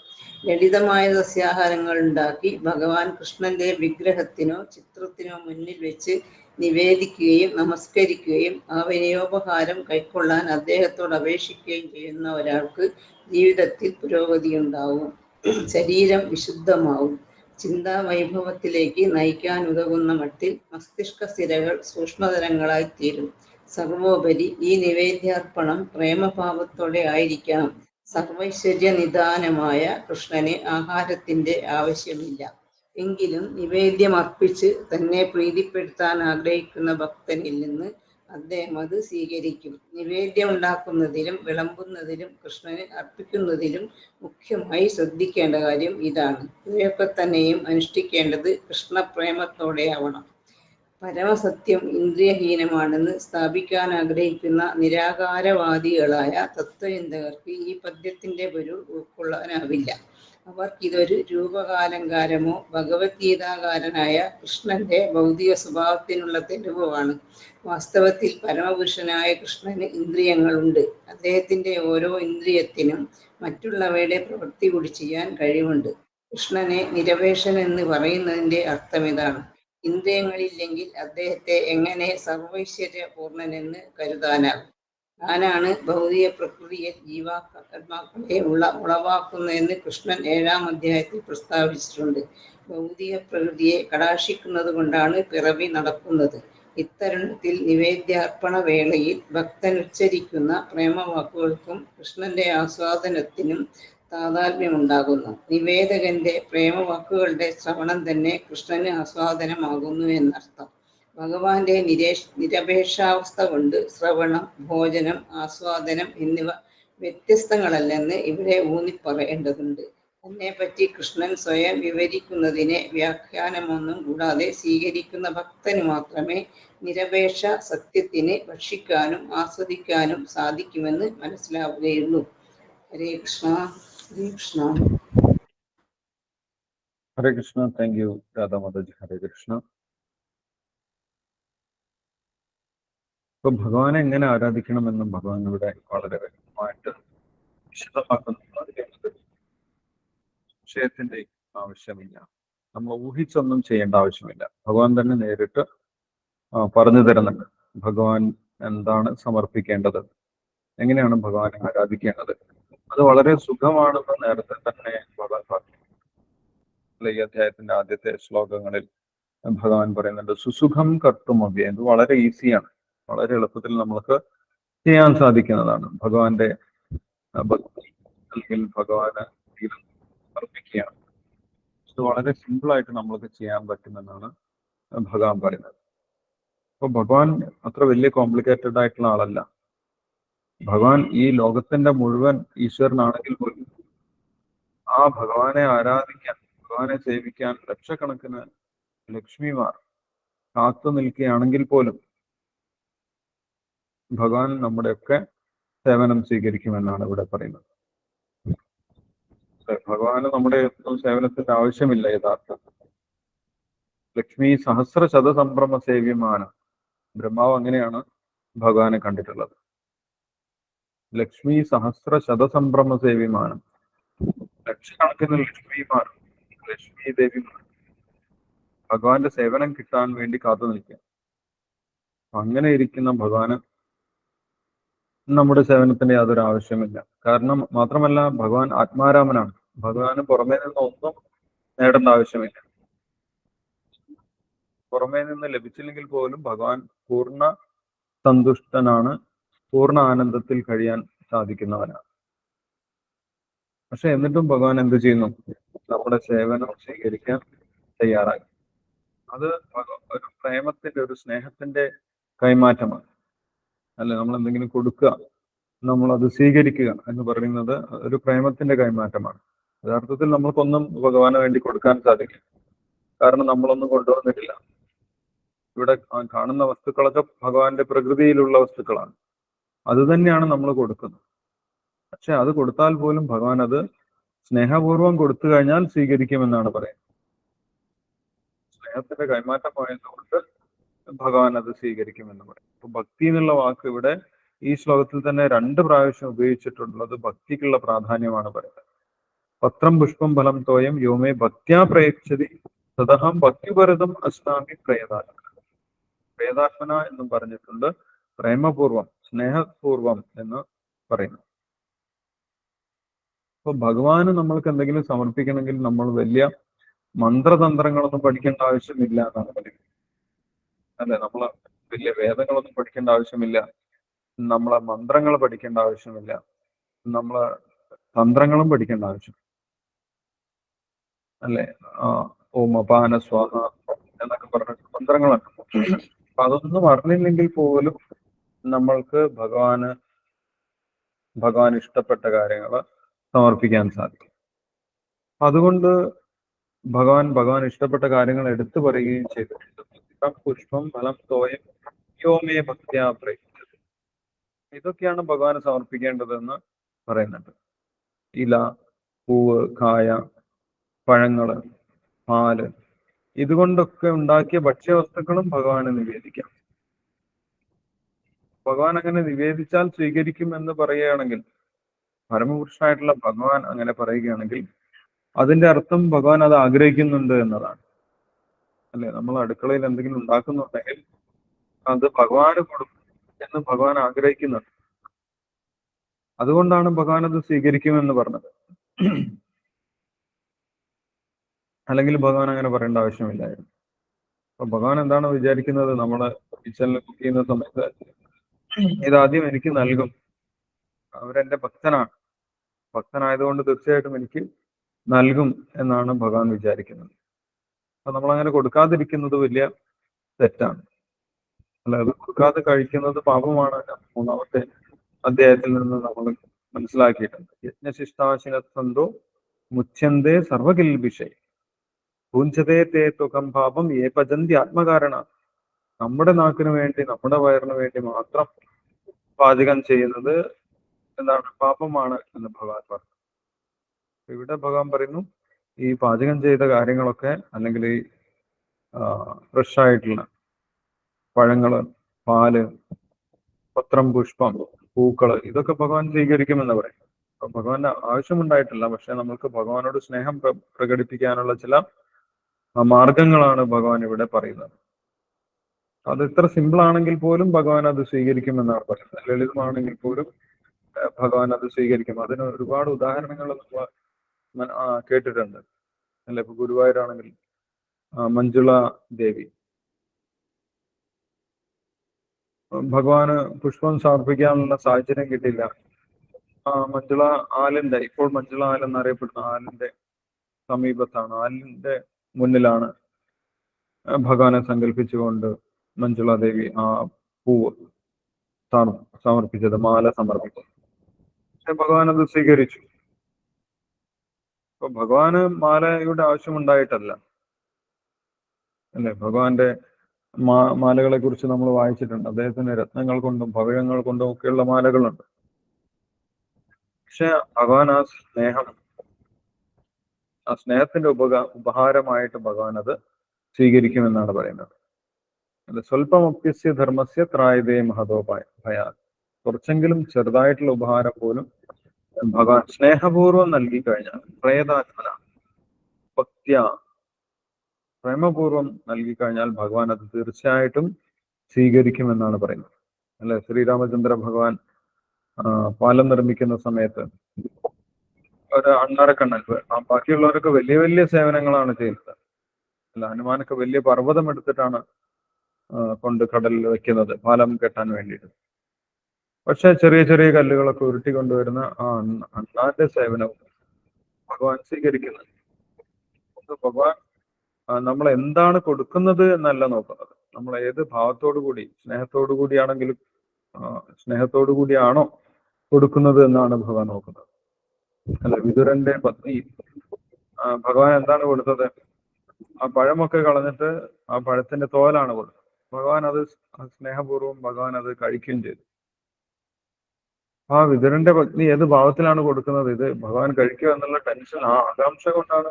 ലളിതമായ സസ്യാഹാരങ്ങൾ ഉണ്ടാക്കി ഭഗവാൻ കൃഷ്ണന്റെ വിഗ്രഹത്തിനോ ചിത്രത്തിനോ മുന്നിൽ വെച്ച് നിവേദിക്കുകയും നമസ്കരിക്കുകയും ആ വിനയോപഹാരം കൈക്കൊള്ളാൻ അദ്ദേഹത്തോട് അപേക്ഷിക്കുകയും ചെയ്യുന്ന ഒരാൾക്ക് ജീവിതത്തിൽ പുരോഗതിയുണ്ടാവും. ശരീരം വിശുദ്ധമാവും. ചിന്താവൈഭവത്തിലേക്ക് നയിക്കാൻ ഉതകുന്ന മട്ടിൽ മസ്തിഷ്ക സ്ഥിരകൾ സൂക്ഷ്മതരങ്ങളായിത്തീരും. സർവോപരി ഈ നിവേദ്യാർപ്പണം പ്രേമഭാവത്തോടെ ആയിരിക്കണം. സർവൈശ്വര്യനിദാനമായ കൃഷ്ണന് ആഹാരത്തിന്റെ ആവശ്യമില്ല. എങ്കിലും നിവേദ്യം അർപ്പിച്ച് തന്നെ പ്രീതിപ്പെടുത്താൻ ആഗ്രഹിക്കുന്ന ഭക്തനിൽ നിന്ന് അദ്ദേഹം അത് സ്വീകരിക്കും. നിവേദ്യം ഉണ്ടാക്കുന്നതിലും വിളമ്പുന്നതിലും കൃഷ്ണന് അർപ്പിക്കുന്നതിലും മുഖ്യമായി ശ്രദ്ധിക്കേണ്ട കാര്യം ഇതാണ്. ഇവയൊക്കെ തന്നെയും അനുഷ്ഠിക്കേണ്ടത് കൃഷ്ണപ്രേമത്തോടെയാവണം. പരമസത്യം ഇന്ദ്രിയഹീനമാണെന്ന് സ്ഥാപിക്കാൻ ആഗ്രഹിക്കുന്ന നിരാകാരവാദികളായ തത്വചിന്തകർക്ക് ഈ പദ്യത്തിന്റെ പൊരുൾ ഉൾക്കൊള്ളാനാവില്ല. അവർക്കിതൊരു രൂപകാലങ്കാരമോ ഭഗവത്ഗീതാകാരനായ കൃഷ്ണന്റെ ഭൗതിക സ്വഭാവത്തിനുള്ള തെളിവുമാണ്. വാസ്തവത്തിൽ പരമപുരുഷനായ കൃഷ്ണന് ഇന്ദ്രിയങ്ങളുണ്ട്. അദ്ദേഹത്തിന്റെ ഓരോ ഇന്ദ്രിയത്തിനും മറ്റുള്ളവയുടെ പ്രവൃത്തി കൂടി ചെയ്യാൻ കഴിവുണ്ട്. കൃഷ്ണനെ നിരപേക്ഷൻ എന്ന് പറയുന്നതിന്റെ അർത്ഥം ഇതാണ്. ഇന്ദ്രിയങ്ങളില്ലെങ്കിൽ അദ്ദേഹത്തെ എങ്ങനെ സർവൈശ്വര്യപൂർണനെന്ന് കരുതാനാകും? താനാണ് ഭൗതിക പ്രകൃതിയിൽ ജീവാത്മാക്കളെ ഉളവാക്കുന്നതെന്ന് കൃഷ്ണൻ 7-ാം അധ്യായത്തിൽ പ്രസ്താവിച്ചിട്ടുണ്ട്. ഭൗതിക പ്രകൃതിയെ കടാക്ഷിക്കുന്നത് കൊണ്ടാണ് പിറവി നടക്കുന്നത്. ഇത്തരുണത്തിൽ നിവേദ്യാർപ്പണ വേളയിൽ ഭക്തൻ ഉച്ചരിക്കുന്ന പ്രേമവാക്കുകൾക്കും കൃഷ്ണന്റെ ആസ്വാദനത്തിനും താതാത്മ്യമുണ്ടാകുന്നു. നിവേദകന്റെ പ്രേമവാക്കുകളുടെ ശ്രവണം തന്നെ കൃഷ്ണന് ആസ്വാദനമാകുന്നു എന്നർത്ഥം. ഭഗവാന്റെ നിരപേക്ഷാവസ്ഥ കൊണ്ട് ശ്രവണം, ഭോജനം, ആസ്വാദനം എന്നിവ വ്യത്യസ്തങ്ങളല്ലെന്ന് ഇവിടെ ഊന്നിപ്പറയേണ്ടതുണ്ട്. അതിനെപ്പറ്റി കൃഷ്ണൻ സ്വയം വിവരിക്കുന്നതിനെ വ്യാഖ്യാനമൊന്നും കൂടാതെ സ്വീകരിക്കുന്ന ഭക്തന് മാത്രമേ നിരപേക്ഷ സത്യത്തിനെ ഭക്ഷിക്കാനും ആസ്വദിക്കാനും സാധിക്കുമെന്ന് മനസ്സിലാവുകയുള്ളൂ. ഹരേ കൃഷ്ണ. ഹരേ കൃഷ്ണ. ഹരേ കൃഷ്ണ. താങ്ക് യു രാധാമാതാജി. ഹരേ കൃഷ്ണ. ഇപ്പൊ ഭഗവാനെ എങ്ങനെ ആരാധിക്കണമെന്നും ഭഗവാൻ ഇവിടെ വളരെ വ്യക്തമായിട്ട് വിശദമാക്കുന്നു. വിഷയത്തിന്റെ ആവശ്യമില്ല, നമ്മൾ ഊഹിച്ചൊന്നും ചെയ്യേണ്ട ആവശ്യമില്ല. ഭഗവാൻ തന്നെ നേരിട്ട് പറഞ്ഞു തരുന്നുണ്ട് ഭഗവാൻ എന്താണ് സമർപ്പിക്കേണ്ടത്, എങ്ങനെയാണ് ഭഗവാനെ ആരാധിക്കേണ്ടത്. അത് വളരെ സുഖമാണെന്ന് നേരത്തെ തന്നെ ഭഗവാൻ പറഞ്ഞു. ഈ അധ്യായത്തിന്റെ ആദ്യത്തെ ശ്ലോകങ്ങളിൽ ഭഗവാൻ പറയുന്നുണ്ട് സുസുഖം കർത്തുമഭ്യ. ഇത് വളരെ ഈസിയാണ്, വളരെ എളുപ്പത്തിൽ നമുക്ക് ചെയ്യാൻ സാധിക്കുന്നതാണ്. ഭഗവാന്റെ ഭക്തി അല്ലെങ്കിൽ ഭഗവാന് സമർപ്പിക്കുകയാണ്. ഇത് വളരെ സിമ്പിൾ ആയിട്ട് നമ്മൾക്ക് ചെയ്യാൻ പറ്റുമെന്നാണ് ഭഗവാൻ പറയുന്നത്. അപ്പൊ ഭഗവാൻ അത്ര വലിയ കോംപ്ലിക്കേറ്റഡ് ആയിട്ടുള്ള ആളല്ല. ഭഗവാൻ ഈ ലോകത്തിന്റെ മുഴുവൻ ഈശ്വരനാണെങ്കിൽ പോലും ആ ഭഗവാനെ ആരാധിക്കാൻ, ഭഗവാനെ സേവിക്കാൻ ലക്ഷക്കണക്കിന് ലക്ഷ്മിമാർ കാത്തു നിൽക്കുകയാണെങ്കിൽ പോലും ഭഗവാൻ നമ്മുടെയൊക്കെ സേവനം സ്വീകരിക്കുമെന്നാണ് ഇവിടെ പറയുന്നത്. ഭഗവാന് നമ്മുടെ സേവനത്തിന്റെ ആവശ്യമില്ല യഥാർത്ഥത്തിൽ. ലക്ഷ്മി സഹസ്ര ശതസംഭ്രമ സേവ്യമാണ്. ബ്രഹ്മാവ് അങ്ങനെയാണ് ഭഗവാനെ കണ്ടിട്ടുള്ളത്. ലക്ഷ്മി സഹസ്ര ശതസംഭ്രമ സേവ്യമാണ്. ലക്ഷക്കണക്കിന് ലക്ഷ്മിമാർ, ലക്ഷ്മി ദേവിമാർ ഭഗവാന്റെ സേവനം കിട്ടാൻ വേണ്ടി കാത്തു നിൽക്കുക. അങ്ങനെ ഇരിക്കുന്ന ഭഗവാന് നമ്മുടെ സേവനത്തിന്റെ യാതൊരു ആവശ്യമില്ല. കാരണം മാത്രമല്ല ഭഗവാൻ ആത്മാരാമനാണ്. ഭഗവാന് പുറമേ നിന്ന് ഒന്നും നേടേണ്ട ആവശ്യമില്ല. പുറമേ നിന്ന് ലഭിച്ചില്ലെങ്കിൽ പോലും ഭഗവാൻ പൂർണ്ണ സന്തുഷ്ടനാണ്, പൂർണ്ണ ആനന്ദത്തിൽ കഴിയാൻ സാധിക്കുന്നവനാണ്. പക്ഷെ എന്നിട്ടും ഭഗവാൻ എന്ത് ചെയ്യുന്നു? നമ്മുടെ സേവനം സ്വീകരിക്കാൻ തയ്യാറായി. അത് ഒരു പ്രേമത്തിന്റെ, ഒരു സ്നേഹത്തിന്റെ കൈമാറ്റമാണ്. അല്ലെ, നമ്മൾ എന്തെങ്കിലും കൊടുക്കുക, നമ്മളത് സ്വീകരിക്കുക എന്ന് പറയുന്നത് ഒരു പ്രേമത്തിന്റെ കൈമാറ്റമാണ്. യഥാർത്ഥത്തിൽ നമ്മൾക്കൊന്നും ഭഗവാന് വേണ്ടി കൊടുക്കാൻ സാധിക്കും. കാരണം നമ്മളൊന്നും കൊണ്ടുവന്നിട്ടില്ല. ഇവിടെ കാണുന്ന വസ്തുക്കളൊക്കെ ഭഗവാന്റെ പ്രകൃതിയിലുള്ള വസ്തുക്കളാണ്. അത് തന്നെയാണ് നമ്മൾ കൊടുക്കുന്നത്. പക്ഷെ അത് കൊടുത്താൽ പോലും ഭഗവാൻ അത് സ്നേഹപൂർവ്വം കൊടുത്തു കഴിഞ്ഞാൽ സ്വീകരിക്കുമെന്നാണ് പറയുന്നത്. സ്നേഹത്തിന്റെ കൈമാറ്റമായതുകൊണ്ട് ഭഗവാൻ അത് സ്വീകരിക്കുമെന്ന് പറയും. അപ്പൊ ഭക്തി എന്നുള്ള വാക്ക് ഇവിടെ ഈ ശ്ലോകത്തിൽ തന്നെ 2 പ്രാവശ്യം ഉപയോഗിച്ചിട്ടുള്ളത് ഭക്തിക്കുള്ള പ്രാധാന്യമാണ് പറയുന്നത്. പത്രം പുഷ്പം ഫലം തോയം യോമേ ഭക്ത്യാ പ്രയച്ഛതി തദഹം ഭക്തിപരതം അസ്നാമി പ്രയതാത്മന. പ്രയതാത്മന എന്നും പറഞ്ഞിട്ടുണ്ട്. പ്രേമപൂർവം, സ്നേഹപൂർവം എന്ന് പറയുന്നു. അപ്പൊ ഭഗവാന് നമ്മൾക്ക് എന്തെങ്കിലും സമർപ്പിക്കണമെങ്കിൽ നമ്മൾ വലിയ മന്ത്രതന്ത്രങ്ങളൊന്നും പഠിക്കേണ്ട ആവശ്യമില്ല എന്നാണ് പറയുന്നത്. അല്ലെ, നമ്മള് വലിയ വേദങ്ങളൊന്നും പഠിക്കേണ്ട ആവശ്യമില്ല, നമ്മളെ മന്ത്രങ്ങൾ പഠിക്കേണ്ട ആവശ്യമില്ല, നമ്മളെ തന്ത്രങ്ങളും പഠിക്കേണ്ട ആവശ്യം അല്ലെ. ഓം അപാന സ്വാഹ എന്നൊക്കെ പറഞ്ഞ മന്ത്രങ്ങളാണ്. അപ്പൊ അതൊന്നും അറിഞ്ഞില്ലെങ്കിൽ പോലും നമ്മൾക്ക് ഭഗവാൻ ഇഷ്ടപ്പെട്ട കാര്യങ്ങൾ സമർപ്പിക്കാൻ സാധിക്കും. അതുകൊണ്ട് ഭഗവാൻ ഇഷ്ടപ്പെട്ട കാര്യങ്ങൾ എടുത്തു പറയുകയും ചെയ്തിട്ടുണ്ട്. പുഷ്പം ഫലം തോയം യോമേ ഭക്ത്യാ പ്രയച്ഛതി. ഇതൊക്കെയാണ് ഭഗവാന് സമർപ്പിക്കേണ്ടതെന്ന് പറയുന്നുണ്ട്. ഇല, പൂവ്, കായ, പഴങ്ങള്, പാല്, ഇതുകൊണ്ടൊക്കെ ഉണ്ടാക്കിയ ഭക്ഷ്യവസ്തുക്കളും ഭഗവാന് നിവേദിക്കാം. ഭഗവാൻ അങ്ങനെ നിവേദിച്ചാൽ സ്വീകരിക്കും എന്ന് പറയുകയാണെങ്കിൽ, പരമപുരുഷനായിട്ടുള്ള ഭഗവാൻ അങ്ങനെ പറയുകയാണെങ്കിൽ അതിന്റെ അർത്ഥം ഭഗവാൻ അത് ആഗ്രഹിക്കുന്നുണ്ട് എന്നതാണ്. അല്ലെ, നമ്മൾ അടുക്കളയിൽ എന്തെങ്കിലും ഉണ്ടാക്കുന്നുണ്ടെങ്കിൽ അത് ഭഗവാന് കൊടുക്കും എന്ന് ഭഗവാൻ ആഗ്രഹിക്കുന്നുണ്ട്. അതുകൊണ്ടാണ് ഭഗവാൻ അത് സ്വീകരിക്കുമെന്ന് പറഞ്ഞത്. അല്ലെങ്കിൽ ഭഗവാൻ അങ്ങനെ പറയേണ്ട ആവശ്യമില്ലായിരുന്നു. അപ്പൊ ഭഗവാൻ എന്താണ് വിചാരിക്കുന്നത്? നമ്മള് കിച്ചണിൽ കുക്ക് ചെയ്യുന്ന സമയത്ത് ഇതാദ്യം എനിക്ക് നൽകും, അവരെന്റെ ഭക്തനായതുകൊണ്ട് തീർച്ചയായിട്ടും എനിക്ക് നൽകും എന്നാണ് ഭഗവാൻ വിചാരിക്കുന്നത്. അപ്പൊ നമ്മളങ്ങനെ കൊടുക്കാതിരിക്കുന്നത് വലിയ തെറ്റാണ്. അല്ല, അത് കൊടുക്കാതെ കഴിക്കുന്നത് പാപമാണ്. 3-ാമത്തെ അധ്യായത്തിൽ നിന്ന് നമ്മൾ മനസ്സിലാക്കിയിട്ടുണ്ട്. യജ്ഞശിഷ്ടാശിനത്സന്തോ മുച്ഛന്തേ സർവകിൽബിഷേ പൂഞ്ചതേ തേ തുകം പാപം ഏ പചന്തി ആത്മകാരണ. നമ്മുടെ നാക്കിന് വേണ്ടി, നമ്മുടെ വയറിന് വേണ്ടി മാത്രം പാചകം ചെയ്യുന്നത് എന്താണ്? പാപമാണ് എന്ന് ഭഗവാൻ പറഞ്ഞു. ഇവിടെ ഭഗവാൻ പറയുന്നു, ഈ പാചകം ചെയ്ത കാര്യങ്ങളൊക്കെ, അല്ലെങ്കിൽ ഈ ഫ്രഷ് ആയിട്ടുള്ള പഴങ്ങള്, പാല്, പത്രം, പുഷ്പം, പൂക്കള്, ഇതൊക്കെ ഭഗവാൻ സ്വീകരിക്കുമെന്ന് പറയും. അപ്പൊ ഭഗവാന്റെ ആവശ്യമുണ്ടായിട്ടില്ല, പക്ഷെ നമ്മൾക്ക് ഭഗവാനോട് സ്നേഹം പ്രകടിപ്പിക്കാനുള്ള ചില മാർഗങ്ങളാണ് ഭഗവാൻ ഇവിടെ പറയുന്നത്. അത് ഇത്ര സിമ്പിൾ ആണെങ്കിൽ പോലും ഭഗവാൻ അത് സ്വീകരിക്കുമെന്നാണ് പറയുന്നത്. ലളിതമാണെങ്കിൽ പോലും ഭഗവാൻ അത് സ്വീകരിക്കും. അതിന് ഒരുപാട് ഉദാഹരണങ്ങൾ നമ്മൾ കേട്ടിട്ടുണ്ട് അല്ലെ? ഇപ്പൊ ഗുരുവായൂരാണെങ്കിൽ മഞ്ജുള ദേവി, ഭഗവാന് പുഷ്പം സമർപ്പിക്കാനുള്ള സാഹചര്യം കിട്ടിയില്ല. മഞ്ജുള ആലിന്റെ, ഇപ്പോൾ മഞ്ജുള ആൽ എന്നറിയപ്പെടുന്ന ആലിന്റെ സമീപത്താണ്, ആലിന്റെ മുന്നിലാണ് ഭഗവാനെ സങ്കല്പിച്ചുകൊണ്ട് മഞ്ജുള ദേവി ആ പൂവ് സമർപ്പിച്ചത്, മാല സമർപ്പിച്ചത്. പക്ഷെ ഭഗവാൻ അത് സ്വീകരിച്ചു. അപ്പൊ ഭഗവാന് മാലയുടെ ആവശ്യമുണ്ടായിട്ടല്ല അല്ലെ? ഭഗവാന്റെ മാലകളെ കുറിച്ച് നമ്മൾ വായിച്ചിട്ടുണ്ട്. അദ്ദേഹത്തിന് രത്നങ്ങൾ കൊണ്ടും പവിഴങ്ങൾ കൊണ്ടും ഒക്കെയുള്ള മാലകളുണ്ട്. പക്ഷെ ഭഗവാൻ ആ സ്നേഹത്തിന്റെ ഉപഹാരമായിട്ട് ഭഗവാൻ അത് സ്വീകരിക്കുമെന്നാണ് പറയുന്നത്. അല്ലെ? സ്വല്പമപ്യസ്യ ധർമ്മസ്യ ത്രായതേ മഹതോഭയ. കുറച്ചെങ്കിലും ചെറുതായിട്ടുള്ള ഉപഹാരം പോലും ഭഗവാൻ സ്നേഹപൂർവ്വം നൽകി കഴിഞ്ഞാൽ, പ്രേതാത്മന ഭക്ത്യ, പ്രേമപൂർവ്വം നൽകി കഴിഞ്ഞാൽ ഭഗവാൻ അത് തീർച്ചയായിട്ടും സ്വീകരിക്കുമെന്നാണ് പറയുന്നത്. അല്ലെ? ശ്രീരാമചന്ദ്ര ഭഗവാൻ പാലം നിർമ്മിക്കുന്ന സമയത്ത് ഒരു അണ്ണാരക്കണ്ണൻ, ബാക്കിയുള്ളവരൊക്കെ വലിയ വലിയ സേവനങ്ങളാണ് ചെയ്യുന്നത്. അല്ല, ഹനുമാനൊക്കെ വലിയ പർവ്വതം എടുത്തിട്ടാണ് കൊണ്ട് കടലിൽ വെക്കുന്നത് പാലം കെട്ടാൻ വേണ്ടിയിട്ട്. പക്ഷെ ചെറിയ ചെറിയ കല്ലുകളൊക്കെ ഉരുട്ടി കൊണ്ടുവരുന്ന ആ അണ്ണാന്റെ സേവനവും ഭഗവാൻ സ്വീകരിക്കുന്നത്. ഭഗവാൻ നമ്മൾ എന്താണ് കൊടുക്കുന്നത് എന്നല്ല നോക്കുന്നത്, നമ്മൾ ഏത് ഭാവത്തോടു കൂടി, സ്നേഹത്തോടു കൂടിയാണെങ്കിലും സ്നേഹത്തോടു കൂടിയാണോ കൊടുക്കുന്നത് എന്നാണ് ഭഗവാൻ നോക്കുന്നത്. അല്ല, വിതുരന്റെ പത്നി ഭഗവാൻ എന്താണ് കൊടുത്തത്? ആ പഴമൊക്കെ കളഞ്ഞിട്ട് ആ പഴത്തിന്റെ തോലാണ് കൊടുത്തത്. ഭഗവാൻ അത് സ്നേഹപൂർവ്വം ഭഗവാൻ അത് കഴിക്കുകയും ചെയ്തു. ആ വിതുരന്റെ പത്നി ഏത് ഭാവത്തിലാണ് കൊടുക്കുന്നത്? ഇത് ഭഗവാൻ കഴിക്കുക എന്നുള്ള ടെൻഷൻ, ആ ആകാംക്ഷ കൊണ്ടാണ്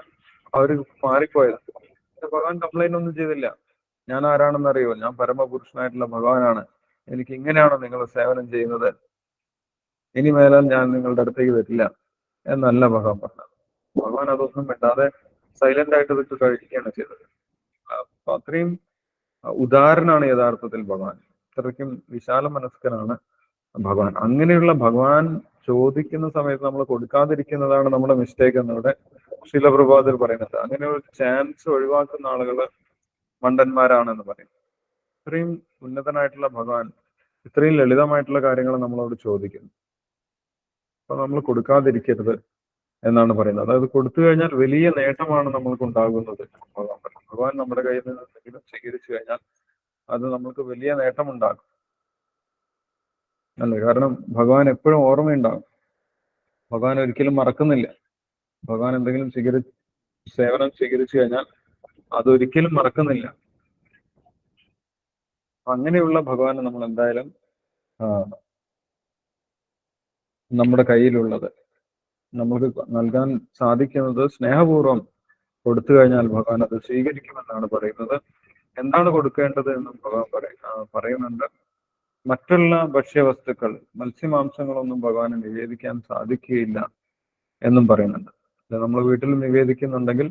അവര് മാറിപ്പോയത്. ഭഗവാൻ കംപ്ലൈന്റ് ഒന്നും ചെയ്തില്ല. ഞാൻ ആരാണെന്ന് അറിയോ? ഞാൻ പരമപുരുഷനായിട്ടുള്ള ഭഗവാനാണ്. എനിക്ക് ഇങ്ങനെയാണോ നിങ്ങൾ സേവനം ചെയ്യുന്നത്? ഇനി മേലാൽ ഞാൻ നിങ്ങളുടെ അടുത്തേക്ക് വരില്ല എന്നല്ല ഭഗവാൻ പറഞ്ഞത്. ഭഗവാൻ അതൊന്നും വേണ്ടാതെ സൈലന്റ് ആയിട്ട് വെച്ച് കഴിക്കുകയാണ് ചെയ്തത്. അപ്പൊ അത്രയും ഉദാഹരണമാണ് യഥാർത്ഥത്തിൽ ഭഗവാൻ. അത്രയ്ക്കും വിശാല മനസ്കനാണ് ഭഗവാൻ. അങ്ങനെയുള്ള ഭഗവാൻ ചോദിക്കുന്ന സമയത്ത് നമ്മൾ കൊടുക്കാതിരിക്കുന്നതാണ് നമ്മുടെ മിസ്റ്റേക്ക് എന്നിവിടെ ശീലപ്രഭാതത്തിൽ പറയുന്നത്. അങ്ങനെ ഒരു ചാൻസ് ഒഴിവാക്കുന്ന ആളുകള് മണ്ടന്മാരാണെന്ന് പറയും. ഇത്രയും ഉന്നതനായിട്ടുള്ള ഭഗവാൻ ഇത്രയും ലളിതമായിട്ടുള്ള കാര്യങ്ങൾ നമ്മളോട് ചോദിക്കുന്നു. അപ്പൊ നമ്മൾ കൊടുക്കാതിരിക്കരുത് എന്നാണ് പറയുന്നത്. അതായത് കൊടുത്തു കഴിഞ്ഞാൽ വലിയ നേട്ടമാണ് നമ്മൾക്ക് ഉണ്ടാകുന്നത്. ഭഗവാൻ നമ്മുടെ കയ്യിൽ നിന്ന് എന്തെങ്കിലും സ്വീകരിച്ചു കഴിഞ്ഞാൽ അത് നമ്മൾക്ക് വലിയ നേട്ടമുണ്ടാകും അല്ലേ? കാരണം ഭഗവാൻ എപ്പോഴും ഓർമ്മയുണ്ടാകും. ഭഗവാൻ ഒരിക്കലും മറക്കുന്നില്ല. ഭഗവാൻ എന്തെങ്കിലും സേവനം സ്വീകരിച്ചു കഴിഞ്ഞാൽ അതൊരിക്കലും മറക്കുന്നില്ല. അങ്ങനെയുള്ള ഭഗവാനെ നമ്മൾ എന്തായാലും നമ്മുടെ കയ്യിലുള്ളത് നമുക്ക് നൽകാൻ സാധിക്കുന്നത് സ്നേഹപൂർവ്വം കൊടുത്തു കഴിഞ്ഞാൽ ഭഗവാൻ അത് സ്വീകരിക്കുമെന്നാണ് പറയുന്നത്. എന്താണ് കൊടുക്കേണ്ടത് എന്നും ഭഗവാൻ പറയുന്നുണ്ട്. മറ്റുള്ള ഭക്ഷ്യവസ്തുക്കൾ, മത്സ്യമാംസങ്ങളൊന്നും ഭഗവാന് നിവേദിക്കാൻ സാധിക്കുകയില്ല എന്നും പറയുന്നുണ്ട്. നമ്മൾ വീട്ടിൽ നിവേദിക്കുന്നുണ്ടെങ്കിൽ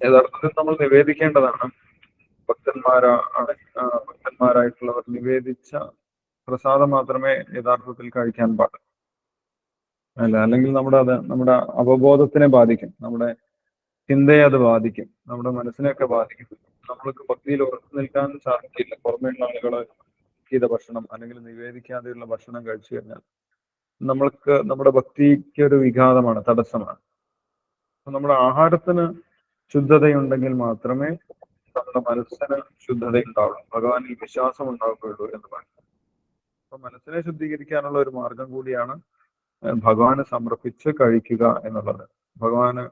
യഥാർത്ഥത്തിൽ നമ്മൾ നിവേദിക്കേണ്ടതാണ്. ഭക്തന്മാരായിട്ടുള്ളവർ നിവേദിച്ച പ്രസാദം മാത്രമേ യഥാർത്ഥത്തിൽ കഴിക്കാൻ പാടുള്ളൂ. അല്ലെങ്കിൽ നമ്മുടെ അവബോധത്തിനെ ബാധിക്കും, നമ്മുടെ ചിന്തയെ അത് ബാധിക്കും, നമ്മുടെ മനസ്സിനെയൊക്കെ ബാധിക്കും. നമ്മൾക്ക് ഭക്തിയിൽ ഉറച്ചു നിൽക്കാൻ സാധിക്കില്ല. പുറമേയുള്ള ആളുകള് ചെയ്ത ഭക്ഷണം അല്ലെങ്കിൽ നിവേദിക്കാതെയുള്ള ഭക്ഷണം കഴിച്ചു കഴിഞ്ഞാൽ നമ്മൾക്ക് നമ്മുടെ ഭക്തിക്ക് ഒരു വിഘാതമാണ്, തടസ്സമാണ്. നമ്മുടെ ആഹാരത്തിന് ശുദ്ധതയുണ്ടെങ്കിൽ മാത്രമേ നമ്മുടെ മനസ്സിന് ശുദ്ധത ഉണ്ടാവുള്ളൂ, ഭഗവാനിൽ വിശ്വാസം ഉണ്ടാവുകയുള്ളൂ എന്ന് പറയും. അപ്പൊ മനസ്സിനെ ശുദ്ധീകരിക്കാനുള്ള ഒരു മാർഗം കൂടിയാണ് ഭഗവാന് സമർപ്പിച്ച് കഴിക്കുക എന്നുള്ളത്. ഭഗവാന്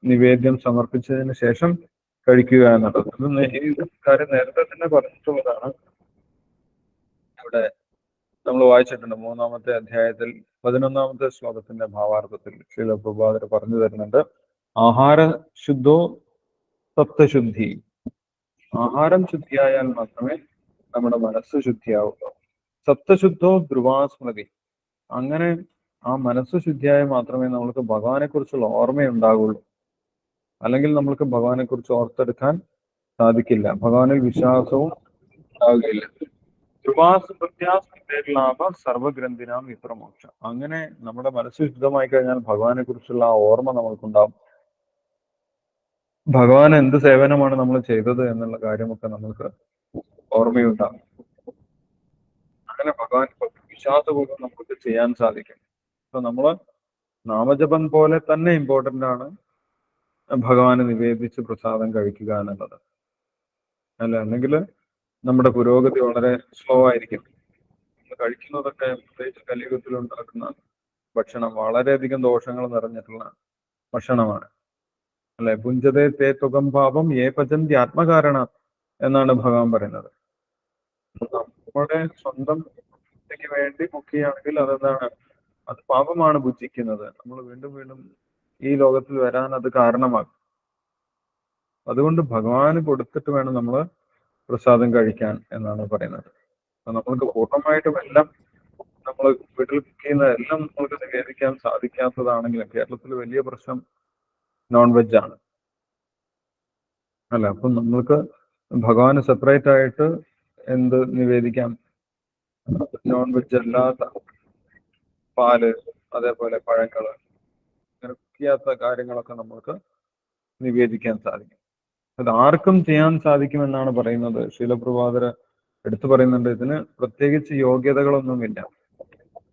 നിവേദ്യം സമർപ്പിച്ചതിന് ശേഷം കഴിക്കുക എന്നുള്ളത്. ഈ കാര്യം നേരത്തെ തന്നെ പറഞ്ഞിട്ടുള്ളതാണ്. ഇവിടെ നമ്മൾ വായിച്ചിട്ടുണ്ട് 3-ാമത്തെ അധ്യായത്തിൽ 11-ാമത്തെ ശ്ലോകത്തിന്റെ ഭാവാർത്ഥത്തിൽ ശ്രീല പ്രഭാകർ പറഞ്ഞു തരുന്നുണ്ട്. ആഹാര ശുദ്ധോ സപ്തശുദ്ധി. ആഹാരം ശുദ്ധിയായാൽ മാത്രമേ നമ്മുടെ മനസ്സ് ശുദ്ധിയാവുള്ളൂ. സപ്തശുദ്ധോ ധ്രുവാസ്മൃതി. അങ്ങനെ ആ മനസ്സ് ശുദ്ധിയായാൽ മാത്രമേ നമ്മൾക്ക് ഭഗവാനെ കുറിച്ചുള്ള ഓർമ്മയുണ്ടാകുള്ളൂ. അല്ലെങ്കിൽ നമ്മൾക്ക് ഭഗവാനെ കുറിച്ച് ഓർത്തെടുക്കാൻ സാധിക്കില്ല, ഭഗവാനിൽ വിശ്വാസവും ഉണ്ടാവുകയില്ല. സർവഗ്രന്ഥിനാം വിപ്രമോക്ഷ. അങ്ങനെ നമ്മുടെ മനസ്സ് ശുദ്ധമായി കഴിഞ്ഞാൽ ഭഗവാനെ കുറിച്ചുള്ള ആ ഓർമ്മ നമ്മൾക്കുണ്ടാവും. ഭഗവാൻ എന്ത് സേവനമാണ് നമ്മൾ ചെയ്തത് എന്നുള്ള കാര്യമൊക്കെ നമ്മൾക്ക് ഓർമ്മയുണ്ടാകും. അങ്ങനെ ഭഗവാൻ വിശ്വാസപൂർവ്വം നമുക്ക് ചെയ്യാൻ സാധിക്കും. അപ്പൊ നമ്മള് നാമജപം പോലെ തന്നെ ഇമ്പോർട്ടന്റ് ആണ് ഭഗവാന് നിവേദിച്ച് പ്രസാദം കഴിക്കുക എന്നുള്ളത്. അല്ലെങ്കിൽ നമ്മുടെ പുരോഗതി വളരെ സ്ലോ ആയിരിക്കും. കഴിക്കുന്നതൊക്കെ പ്രത്യേകിച്ച് കലിയുഗത്തിൽ ഉണ്ടാക്കുന്ന ഭക്ഷണം വളരെയധികം ദോഷങ്ങൾ നിറഞ്ഞിട്ടുള്ള ഭക്ഷണമാണ്. അല്ലെ, പുഞ്ചതേ തേ തുകം പാപം ഏ പചന്തി ആത്മകാരണ എന്നാണ് ഭഗവാൻ പറയുന്നത്. നമ്മുടെ സ്വന്തം വേണ്ടി മുഖ്യമാണെങ്കിൽ അതെന്താണ്, അത് പാപമാണ് ഭുജിക്കുന്നത്. നമ്മൾ വീണ്ടും വീണ്ടും ഈ ലോകത്തിൽ വരാൻ അത് കാരണമാകും. അതുകൊണ്ട് ഭഗവാന് കൊടുത്തിട്ട് വേണം നമ്മൾ പ്രസാദം കഴിക്കാൻ എന്നാണ് പറയുന്നത്. അപ്പൊ നമ്മൾക്ക് പൂർണ്ണമായിട്ടും എല്ലാം നമ്മൾ വീട്ടിൽ കുക്ക് ചെയ്യുന്ന എല്ലാം നമ്മൾക്ക് നിവേദിക്കാൻ സാധിക്കാത്തതാണെങ്കിലും കേരളത്തിൽ വലിയ പ്രശ്നം നോൺ വെജ് ആണ്. അല്ല, അപ്പം നമ്മൾക്ക് ഭഗവാന് സെപ്പറേറ്റ് ആയിട്ട് എന്ത് നിവേദിക്കാം? നോൺ വെജ് അല്ലാത്ത പാല്, അതേപോലെ പഴങ്ങള്, അങ്ങനെ കുക്ക് ചെയ്യാത്ത കാര്യങ്ങളൊക്കെ നമ്മൾക്ക് നിവേദിക്കാൻ സാധിക്കും. അത് ആർക്കും ചെയ്യാൻ സാധിക്കുമെന്നാണ് പറയുന്നത്. ശീലപ്രഭാതര് എടുത്തു പറയുന്നുണ്ട്, ഇതിന് പ്രത്യേകിച്ച് യോഗ്യതകളൊന്നുമില്ല.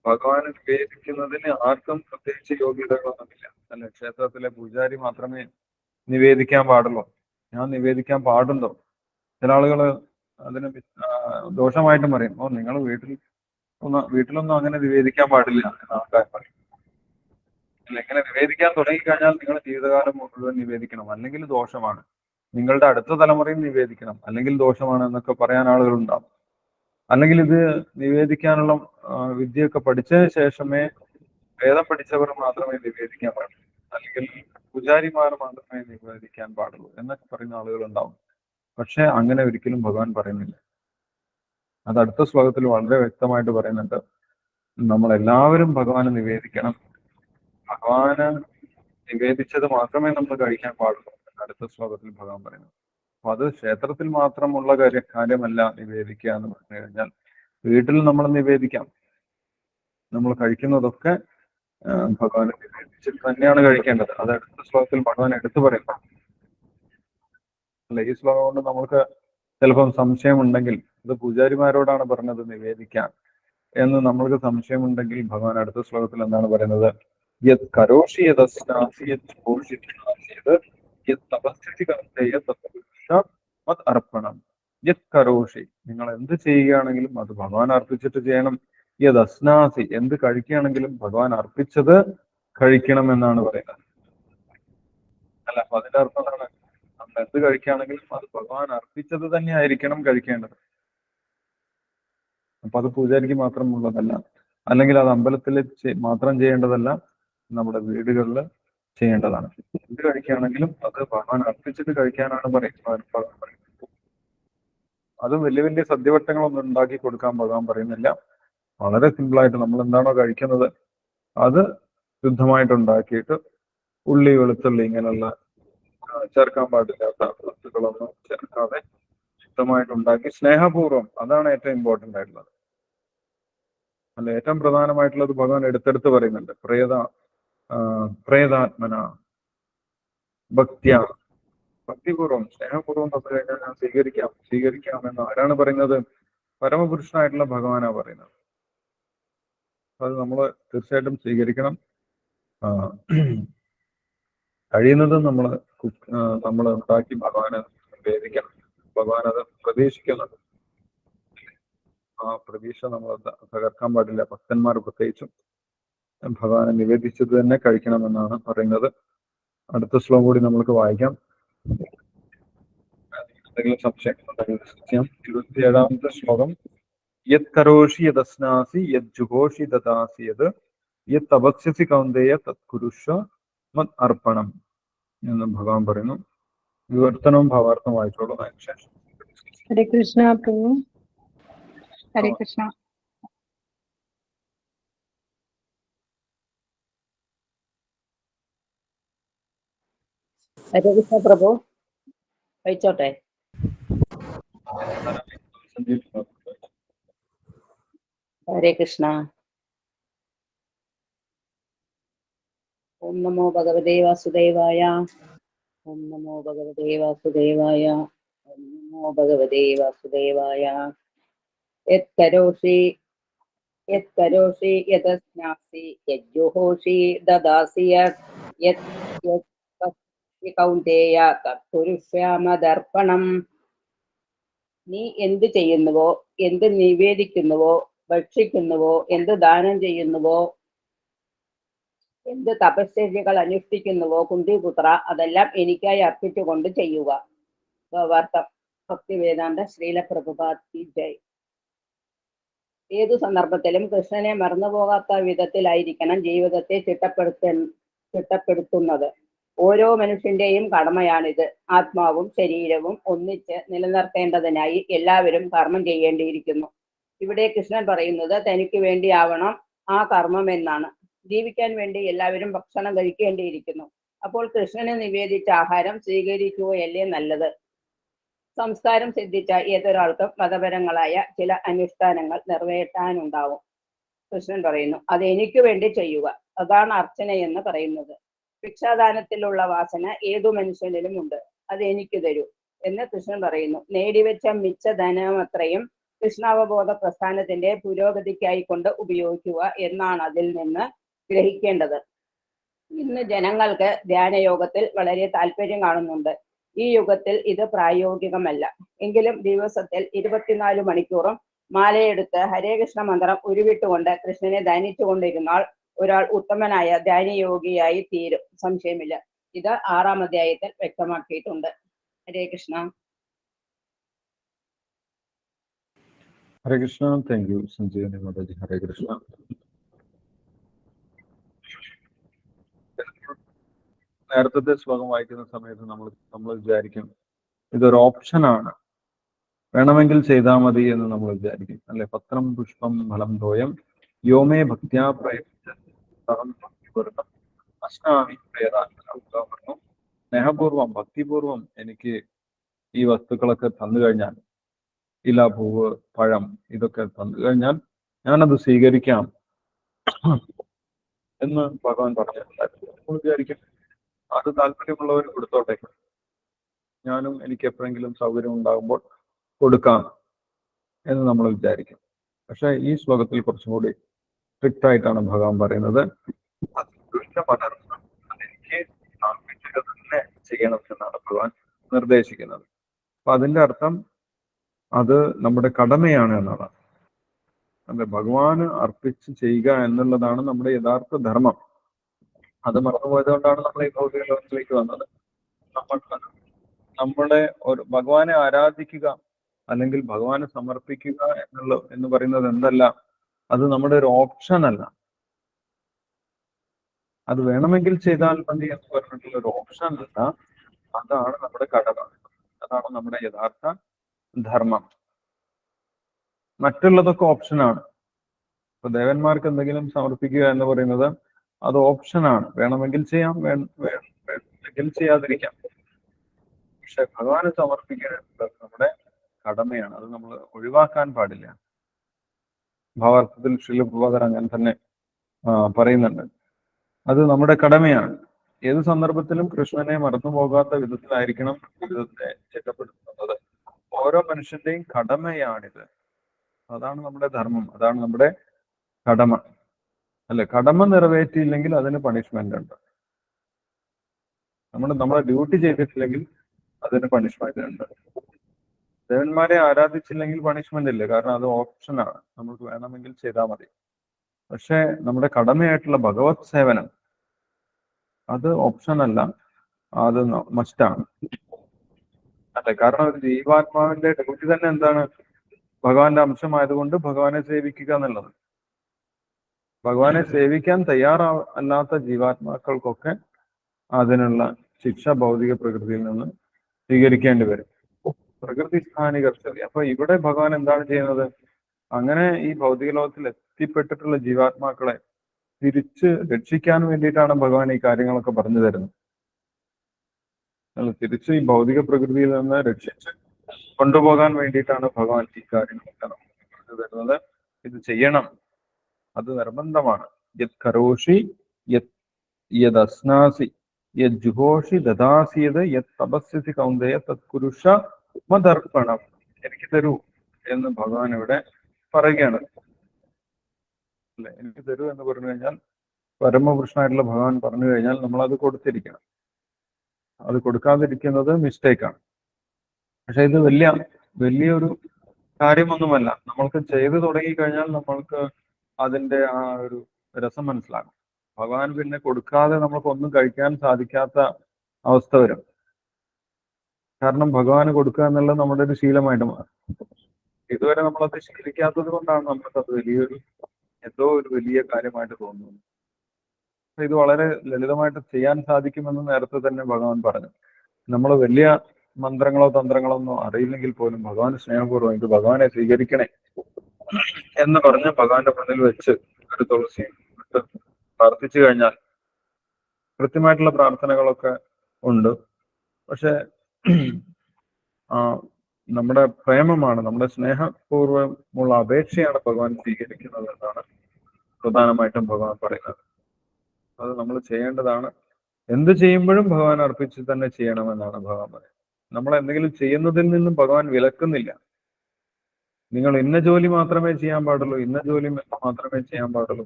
ഭഗവാന് നിവേദിക്കുന്നതിന് ആർക്കും പ്രത്യേകിച്ച് യോഗ്യതകളൊന്നുമില്ല. അല്ല, ക്ഷേത്രത്തിലെ പൂജാരി മാത്രമേ നിവേദിക്കാൻ പാടുള്ളൂ. ഞാൻ നിവേദിക്കാൻ പാടുണ്ടോ? ചില ആളുകൾ അതിന് ദോഷമായിട്ടും പറയും, ഓ നിങ്ങൾ വീട്ടിലൊന്നും അങ്ങനെ നിവേദിക്കാൻ പാടില്ല എന്ന് ആൾക്കാർ പറയും. അല്ല, ഇങ്ങനെ നിവേദിക്കാൻ തുടങ്ങിക്കഴിഞ്ഞാൽ നിങ്ങൾ ജീവിതകാലം മുഴുവൻ നിവേദിക്കണം, അല്ലെങ്കിൽ ദോഷമാണ്. നിങ്ങളുടെ അടുത്ത തലമുറയും നിവേദിക്കണം, അല്ലെങ്കിൽ ദോഷമാണ് എന്നൊക്കെ പറയാൻ ആളുകളുണ്ടാവും. അല്ലെങ്കിൽ ഇത് നിവേദിക്കാനുള്ള വിദ്യയൊക്കെ പഠിച്ചതിന് ശേഷമേ, വേദം പഠിച്ചവർ മാത്രമേ നിവേദിക്കാൻ പാടുള്ളൂ, അല്ലെങ്കിൽ പൂജാരിമാർ മാത്രമേ നിവേദിക്കാൻ പാടുള്ളൂ എന്നൊക്കെ പറയുന്ന ആളുകളുണ്ടാവും. പക്ഷെ അങ്ങനെ ഒരിക്കലും ഭഗവാൻ പറയുന്നില്ല. അത് അടുത്ത ശ്ലോകത്തിൽ വളരെ വ്യക്തമായിട്ട് പറയുന്നുണ്ട്. നമ്മളെല്ലാവരും ഭഗവാന് നിവേദിക്കണം. ഭഗവാന് നിവേദിച്ചത് മാത്രമേ നമ്മൾ കഴിക്കാൻ പാടുള്ളൂ എന്ന് അടുത്ത ശ്ലോകത്തിൽ ഭഗവാൻ പറയുന്നു. അപ്പൊ അത് ക്ഷേത്രത്തിൽ മാത്രമുള്ള കാര്യമല്ല നിവേദിക്കുക എന്ന് പറഞ്ഞു കഴിഞ്ഞാൽ, വീട്ടിൽ നമ്മൾ നിവേദിക്കാം. നമ്മൾ കഴിക്കുന്നതൊക്കെ ഭഗവാനെ നിവേദിച്ചിട്ട് തന്നെയാണ് കഴിക്കേണ്ടത്. അത് അടുത്ത ശ്ലോകത്തിൽ ഭഗവാൻ എടുത്തു പറയുന്നു. അല്ല, ഈ ശ്ലോകം കൊണ്ട് നമുക്ക് ചിലപ്പം സംശയമുണ്ടെങ്കിൽ, ഇത് പൂജാരിമാരോടാണ് പറഞ്ഞത് നിവേദിക്കാൻ എന്ന് നമ്മൾക്ക് സംശയമുണ്ടെങ്കിൽ, ഭഗവാൻ അടുത്ത ശ്ലോകത്തിൽ എന്താണ് പറയുന്നത്? യത് കരോഷി യദസ്നാസി യത് ഘോഷിത് യത് തപസ്ഥിതി കർത്തയ മത് അർപ്പണം. യത് കരോഷി, നിങ്ങൾ എന്ത് ചെയ്യുകയാണെങ്കിലും അത് ഭഗവാൻ അർപ്പിച്ചിട്ട് ചെയ്യണം. യത് അസ്നാസി, എന്ത് കഴിക്കുകയാണെങ്കിലും ഭഗവാൻ അർപ്പിച്ചത് കഴിക്കണം എന്നാണ് പറയുന്നത്. അല്ല, അപ്പൊ അതിന്റെ അർത്ഥം എന്താണ്? നമ്മൾ എന്ത് കഴിക്കുകയാണെങ്കിലും അത് ഭഗവാൻ അർപ്പിച്ചത് തന്നെ ആയിരിക്കണം കഴിക്കേണ്ടത്. അപ്പൊ അത് പൂജാരിക്ക് മാത്രമുള്ളതല്ല, അല്ലെങ്കിൽ അത് അമ്പലത്തിൽ മാത്രം ചെയ്യേണ്ടതല്ല, നമ്മുടെ വീടുകളിൽ ചെയ്യേണ്ടതാണ്. എന്ത് കഴിക്കുകയാണെങ്കിലും അത് ഭഗവാൻ അർപ്പിച്ചിട്ട് കഴിക്കാനാണ് പറയുന്നത്. അത് വലിയ വലിയ സദ്യവട്ടങ്ങളൊന്നും ഉണ്ടാക്കി കൊടുക്കാൻ ഭഗവാൻ പറയുന്നില്ല. വളരെ സിമ്പിളായിട്ട് നമ്മൾ എന്താണോ കഴിക്കുന്നത് അത് ശുദ്ധമായിട്ട് ഉണ്ടാക്കിയിട്ട്, ഉള്ളി, വെളുത്തുള്ളി ഇങ്ങനെയുള്ള ചേർക്കാൻ പാടില്ലാത്ത വസ്തുക്കളൊന്നും ചേർക്കാതെ ശുദ്ധമായിട്ട് ഉണ്ടാക്കി സ്നേഹപൂർവ്വം, അതാണ് ഏറ്റവും ഇമ്പോർട്ടന്റ് ആയിട്ടുള്ളത്. അല്ല, ഏറ്റവും പ്രധാനമായിട്ടുള്ളത് ഭഗവാൻ എടുത്തെടുത്ത് പറയുന്നുണ്ട്. പ്രേതാത്മന ഭക്തിയ, ഭക്തിപൂർവ്വം സ്നേഹപൂർവ്വം തന്നു കഴിഞ്ഞാൽ ഞാൻ സ്വീകരിക്കാം എന്ന് ആരാണ് പറയുന്നത്? പരമപുരുഷനായിട്ടുള്ള ഭഗവാനാ പറയുന്നത്. അത് നമ്മൾ തീർച്ചയായിട്ടും സ്വീകരിക്കണം. കഴിയുന്നതും നമ്മൾ ഉണ്ടാക്കി ഭഗവാന് നിവേദിക്കണം. ഭഗവാൻ അത് പ്രതീക്ഷിക്കുന്നുണ്ട്. ആ പ്രതീക്ഷ നമ്മൾ തകർക്കാൻ പാടില്ല. ഭക്തന്മാർ പ്രത്യേകിച്ചും ഭഗവാനെ നിവേദിച്ചത് തന്നെ കഴിക്കണമെന്നാണ് പറയുന്നത്. അടുത്ത ശ്ലോകം കൂടി നമുക്ക് വായിക്കാം. എന്തെങ്കിലും സംശയങ്ങളുണ്ടെങ്കിൽ ചെയ്യാം. 27ാമത്തെ ശ്ലോകം. യത് കരോഷി യദസ്നാസി യത് ജുഹോഷി ദദാസി യത് യത് തപസ്യസി കൗന്ദേയ തത് കുരുഷ്വ മത് അർപ്പണം എന്ന് ഭഗവാൻ പറയുന്നു. വിവർത്തനവും ഭാവാർത്ഥവും വായിച്ചോളൂ. അതിനുശേഷം ഹരേ കൃഷ്ണ പ്രഭു. ഹരേ കൃഷ്ണ. ഹരേ കൃഷ്ണ പ്രഭു, കഴിച്ചോട്ടെ. ഹരേ കൃഷ്ണ. ഓം നമോ ഭഗവതേ വാസുദേവായ. ഓം നമോ ഭഗവതേ വാസുദേവായ. ഓം നമോ ഭഗവതേ വാസുദേവായ. യത് കരോഷി യദസ്നാസി യജ്ജുഹോഷി ദദാസി യത് കൗന്ദേയ തത്കുരുഷ്വമദർപ്പണം. നീ എന്ത് ചെയ്യുന്നുവോ, എന്ത് നിവേദിക്കുന്നുവോ, ഭക്ഷിക്കുന്നുവോ, എന്ത് ദാനം ചെയ്യുന്നുവോ, എന്ത് തപശ്ചര്യകൾ അനുഷ്ഠിക്കുന്നുവോ കുന്തിപുത്ര, അതെല്ലാം എനിക്കായി അർപ്പിച്ചുകൊണ്ട് ചെയ്യുക. ഭാവാർത്ഥം. ഭക്തിവേദാന്ത ശ്രീല പ്രഭുപാദ് കി ജയ്. ഏതു സന്ദർഭത്തിലും കൃഷ്ണനെ മറന്നുപോകാത്ത വിധത്തിലായിരിക്കണം ജീവിതത്തെ ചിട്ടപ്പെടുത്തുന്നത്. ഓരോ മനുഷ്യന്റെയും കടമയാണിത്. ആത്മാവും ശരീരവും ഒന്നിച്ച് നിലനിർത്തേണ്ടതിനായി എല്ലാവരും കർമ്മം ചെയ്യേണ്ടിയിരിക്കുന്നു. ഇവിടെ കൃഷ്ണൻ പറയുന്നത് തനിക്ക് വേണ്ടിയാവണം ആ കർമ്മം എന്നാണ്. ജീവിക്കാൻ വേണ്ടി എല്ലാവരും ഭക്ഷണം കഴിക്കേണ്ടിയിരിക്കുന്നു. അപ്പോൾ കൃഷ്ണന് നിവേദിച്ച ആഹാരം സ്വീകരിക്കുകയല്ലേ നല്ലത്. സംസ്കാരം സിദ്ധിച്ച ഏതൊരാൾക്കും മതപരങ്ങളായ ചില അനുഷ്ഠാനങ്ങൾ നിറവേറ്റാനുണ്ടാവും. കൃഷ്ണൻ പറയുന്നു, അത് എനിക്ക് വേണ്ടി ചെയ്യുക. അതാണ് അർച്ചന എന്ന് പറയുന്നത്. ഭിക്ഷാദാനത്തിലുള്ള വാസന ഏതു മനുഷ്യനിലും ഉണ്ട്. അത് എനിക്ക് തരൂ എന്ന് കൃഷ്ണൻ പറയുന്നു. നേടിവെച്ച മിച്ച ധനമത്രയും കൃഷ്ണാവബോധ പ്രസ്ഥാനത്തിന്റെ പുരോഗതിക്കായി കൊണ്ട് ഉപയോഗിക്കുക എന്നാണ് അതിൽ നിന്ന് ഗ്രഹിക്കേണ്ടത്. ഇന്ന് ജനങ്ങൾക്ക് ധ്യാനയോഗത്തിൽ വളരെ താല്പര്യം കാണുന്നുണ്ട്. ഈ യുഗത്തിൽ ഇത് പ്രായോഗികമല്ല. എങ്കിലും ദിവസത്തിൽ 24 മണിക്കൂറും മാലയെടുത്ത് ഹരേ കൃഷ്ണ മന്ത്രം ഉരുവിട്ടുകൊണ്ട് കൃഷ്ണനെ ധ്യാനിച്ചുകൊണ്ടിരുന്നാൽ ഒരാൾ ഉത്തമനായ ധ്യാനയോഗിയായി തീരും. സംശയമില്ല. ഇത് 6-ാം അധ്യായത്തിൽ വ്യക്തമാക്കിയിട്ടുണ്ട്. ഹരേ കൃഷ്ണ. ഹരേ കൃഷ്ണ. താങ്ക് യു സഞ്ജീവനി മാതാജി. ഹരേ കൃഷ്ണ. നേരത്തെ ശ്ലോകം വായിക്കുന്ന സമയത്ത് നമ്മൾ വിചാരിക്കും ഇതൊരു ഓപ്ഷനാണ്, വേണമെങ്കിൽ ചെയ്താൽ മതി എന്ന് നമ്മൾ വിചാരിക്കും അല്ലെ. പത്രം പുഷ്പം ഫലം തോയം യോമേ ഭക്ത്യാ പ്രയത്നം അശ്നാമി പ്രയതാന്നു. സ്നേഹപൂർവം ഭക്തിപൂർവം എനിക്ക് ഈ വസ്തുക്കളൊക്കെ തന്നു കഴിഞ്ഞാൽ, ഇല, പൂവ്, പഴം ഇതൊക്കെ തന്നു കഴിഞ്ഞാൽ ഞാനത് സ്വീകരിക്കാം എന്ന് ഭഗവാൻ പറഞ്ഞിട്ടുണ്ടായിരുന്നു. നമ്മൾ വിചാരിക്കും അത് താല്പര്യമുള്ളവർ കൊടുത്തോട്ടെ, ഞാനും എനിക്ക് എപ്പോഴെങ്കിലും സൗകര്യം ഉണ്ടാകുമ്പോൾ കൊടുക്കാം എന്ന് നമ്മൾ വിചാരിക്കും. പക്ഷെ ഈ ശ്ലോകത്തിൽ കുറച്ചും കൂടി സ്ട്രിക്റ്റ് ആയിട്ടാണ് ഭഗവാൻ പറയുന്നത്. അതെനിക്ക് താല്പര്യം തന്നെ ചെയ്യണം എന്നാണ് ഭഗവാൻ നിർദ്ദേശിക്കുന്നത്. അപ്പൊ അതിന്റെ അർത്ഥം അത് നമ്മുടെ കടമയാണ് എന്നാണ്. അതെ, ഭഗവാന് അർപ്പിച്ച് ചെയ്യുക എന്നുള്ളതാണ് നമ്മുടെ യഥാർത്ഥ ധർമ്മം. അത് മറന്നുപോയതുകൊണ്ടാണ് നമ്മൾ ഈ ഭൗതിക ലോകത്തിലേക്ക് വന്നത്. നമ്മുടെ ഒരു ഭഗവാനെ ആരാധിക്കുക അല്ലെങ്കിൽ ഭഗവാനെ സമർപ്പിക്കുക എന്ന് പറയുന്നത് എന്തല്ല, അത് നമ്മുടെ ഒരു ഓപ്ഷൻ അല്ല. അത് വേണമെങ്കിൽ ചെയ്താൽ മതി എന്ന് പറഞ്ഞിട്ടുള്ള ഒരു ഓപ്ഷൻ അല്ല. അതാണ് നമ്മുടെ കടമ, അതാണ് നമ്മുടെ യഥാർത്ഥ ധർമ്മം. മറ്റുള്ളതൊക്കെ ഓപ്ഷനാണ്. ഇപ്പൊ ദേവന്മാർക്ക് എന്തെങ്കിലും സമർപ്പിക്കുക എന്ന് പറയുന്നത് അത് ഓപ്ഷനാണ്. വേണമെങ്കിൽ ചെയ്യാം, വേണമെങ്കിൽ ചെയ്യാതിരിക്കാം. പക്ഷെ ഭഗവാനെ സമർപ്പിക്കുക എന്നുള്ളത് നമ്മുടെ കടമയാണ്. അത് നമ്മൾ ഒഴിവാക്കാൻ പാടില്ല. ഭാവാർത്ഥത്തിൽ ശ്രീല പ്രഭാകർ അങ്ങനെ തന്നെ പറയുന്നുണ്ട്. അത് നമ്മുടെ കടമയാണ്. ഏത് സന്ദർഭത്തിലും കൃഷ്ണനെ മറന്നു പോകാത്ത വിധത്തിലായിരിക്കണം ജീവിതത്തെ ചിട്ടപ്പെടുത്തുന്നത്. ഓരോ മനുഷ്യന്റെയും കടമയാണിത്. അതാണ് നമ്മുടെ ധർമ്മം, അതാണ് നമ്മുടെ കടമ അല്ലെ. കടമ നിറവേറ്റിയില്ലെങ്കിൽ അതിന് പണിഷ്മെന്റ് ഉണ്ട്. നമ്മളെ ഡ്യൂട്ടി ചെയ്തിട്ടില്ലെങ്കിൽ അതിന് പണിഷ്മെന്റ് ഉണ്ട്. ദേവന്മാരെ ആരാധിച്ചില്ലെങ്കിൽ പണിഷ്മെന്റ് ഇല്ല, കാരണം അത് ഓപ്ഷനാണ്. നമുക്ക് വേണമെങ്കിൽ ചെയ്താൽ മതി. പക്ഷെ നമ്മുടെ കടമയായിട്ടുള്ള ഭഗവത് സേവനം അത് ഓപ്ഷൻ അല്ല, അത് മസ്റ്റാണ് അല്ലെ? കാരണം ഒരു ജീവാത്മാവിന്റെ ഡ്യൂട്ടി തന്നെ എന്താണ്? ഭഗവാന്റെ അംശമായതുകൊണ്ട് ഭഗവാനെ സേവിക്കുക എന്നുള്ളത്. ഭഗവാനെ സേവിക്കാൻ അല്ലാത്ത ജീവാത്മാക്കൾക്കൊക്കെ അതിനുള്ള ശിക്ഷ ഭൗതിക പ്രകൃതിയിൽ നിന്ന് സ്വീകരിക്കേണ്ടി വരും. പ്രകൃതി സ്ഥാനി കർത്തവ്യം. അപ്പൊ ഇവിടെ ഭഗവാൻ എന്താണ് ചെയ്യുന്നത്? അങ്ങനെ ഈ ഭൗതിക ലോകത്തിൽ എത്തിപ്പെട്ടിട്ടുള്ള ജീവാത്മാക്കളെ തിരിച്ച് രക്ഷിക്കാൻ വേണ്ടിയിട്ടാണ് ഭഗവാൻ ഈ കാര്യങ്ങളൊക്കെ പറഞ്ഞു തരുന്നത്. തിരിച്ച് ഈ ഭൗതിക പ്രകൃതിയിൽ നിന്ന് രക്ഷിച്ച് കൊണ്ടുപോകാൻ വേണ്ടിയിട്ടാണ് ഭഗവാൻ ഈ കാര്യങ്ങളൊക്കെ നമുക്ക് പറഞ്ഞു തരുന്നത്. ഇത് ചെയ്യണം, അത് നിർബന്ധമാണ്. യത് കരോഷി യത് അസ്നാസി യത് ജുഹോഷി ദദാസിയത് യത് തപസ്യസി കൗന്ദയ തത്കുരുഷ മതർപ്പണം. എനിക്ക് തരൂ എന്ന് ഭഗവാൻ ഇവിടെ പറയുകയാണ്. അല്ലെ, എനിക്ക് തരൂ എന്ന് പറഞ്ഞു കഴിഞ്ഞാൽ, പരമപുരുഷനായിട്ടുള്ള ഭഗവാൻ പറഞ്ഞു കഴിഞ്ഞാൽ നമ്മൾ അത് കൊടുത്തിരിക്കണം. അത് കൊടുക്കാതിരിക്കുന്നത് മിസ്റ്റേക്കാണ്. പക്ഷെ ഇത് വലിയൊരു കാര്യമൊന്നുമല്ല. നമ്മൾക്ക് ചെയ്തു തുടങ്ങി കഴിഞ്ഞാൽ നമ്മൾക്ക് അതിന്റെ ആ ഒരു രസം മനസ്സിലാകും. ഭഗവാൻ പിന്നെ കൊടുക്കാതെ നമുക്കൊന്നും കഴിക്കാൻ സാധിക്കാത്ത അവസ്ഥ വരും. കാരണം ഭഗവാന് കൊടുക്കുക എന്നുള്ളത് നമ്മുടെ ഒരു ശീലമായിട്ട് മാറും. ഇതുവരെ നമ്മളത് ശീലിക്കാത്തത് കൊണ്ടാണ് നമുക്കത് എന്തോ ഒരു വലിയ കാര്യമായിട്ട് തോന്നുന്നത്. ഇത് വളരെ ലളിതമായിട്ട് ചെയ്യാൻ സാധിക്കുമെന്ന് നേരത്തെ തന്നെ ഭഗവാൻ പറഞ്ഞു. നമ്മൾ വലിയ മന്ത്രങ്ങളോ തന്ത്രങ്ങളോ ഒന്നും അറിയില്ലെങ്കിൽ പോലും ഭഗവാൻ സ്നേഹപൂർവ്വം ഇത് ഭഗവാനെ സ്വീകരിക്കണേ എന്ന് പറഞ്ഞ് ഭഗവാന്റെ മുന്നിൽ വെച്ച് ഒരു തുളസി ഇട്ട് പ്രാർത്ഥിച്ചു കഴിഞ്ഞാൽ, കൃത്യമായിട്ടുള്ള പ്രാർത്ഥനകളൊക്കെ ഉണ്ട്. പക്ഷെ നമ്മുടെ പ്രേമമാണ്, നമ്മുടെ സ്നേഹപൂർവ്വമുള്ള അപേക്ഷയാണ് ഭഗവാൻ സ്വീകരിക്കുന്നത് എന്നാണ് പ്രധാനമായിട്ടും ഭഗവാൻ പറയുന്നത്. അത് നമ്മൾ ചെയ്യേണ്ടതാണ്. എന്ത് ചെയ്യുമ്പോഴും ഭഗവാൻ അർപ്പിച്ച് തന്നെ ചെയ്യണമെന്നാണ് ഭഗവാൻ പറയുന്നത്. നമ്മൾ എന്തെങ്കിലും ചെയ്യുന്നതിൽ നിന്നും ഭഗവാൻ വിലക്കുന്നില്ല. നിങ്ങൾ ഇന്ന ജോലി മാത്രമേ ചെയ്യാൻ പാടുള്ളൂ, ഇന്ന ജോലി മാത്രമേ ചെയ്യാൻ പാടുള്ളൂ,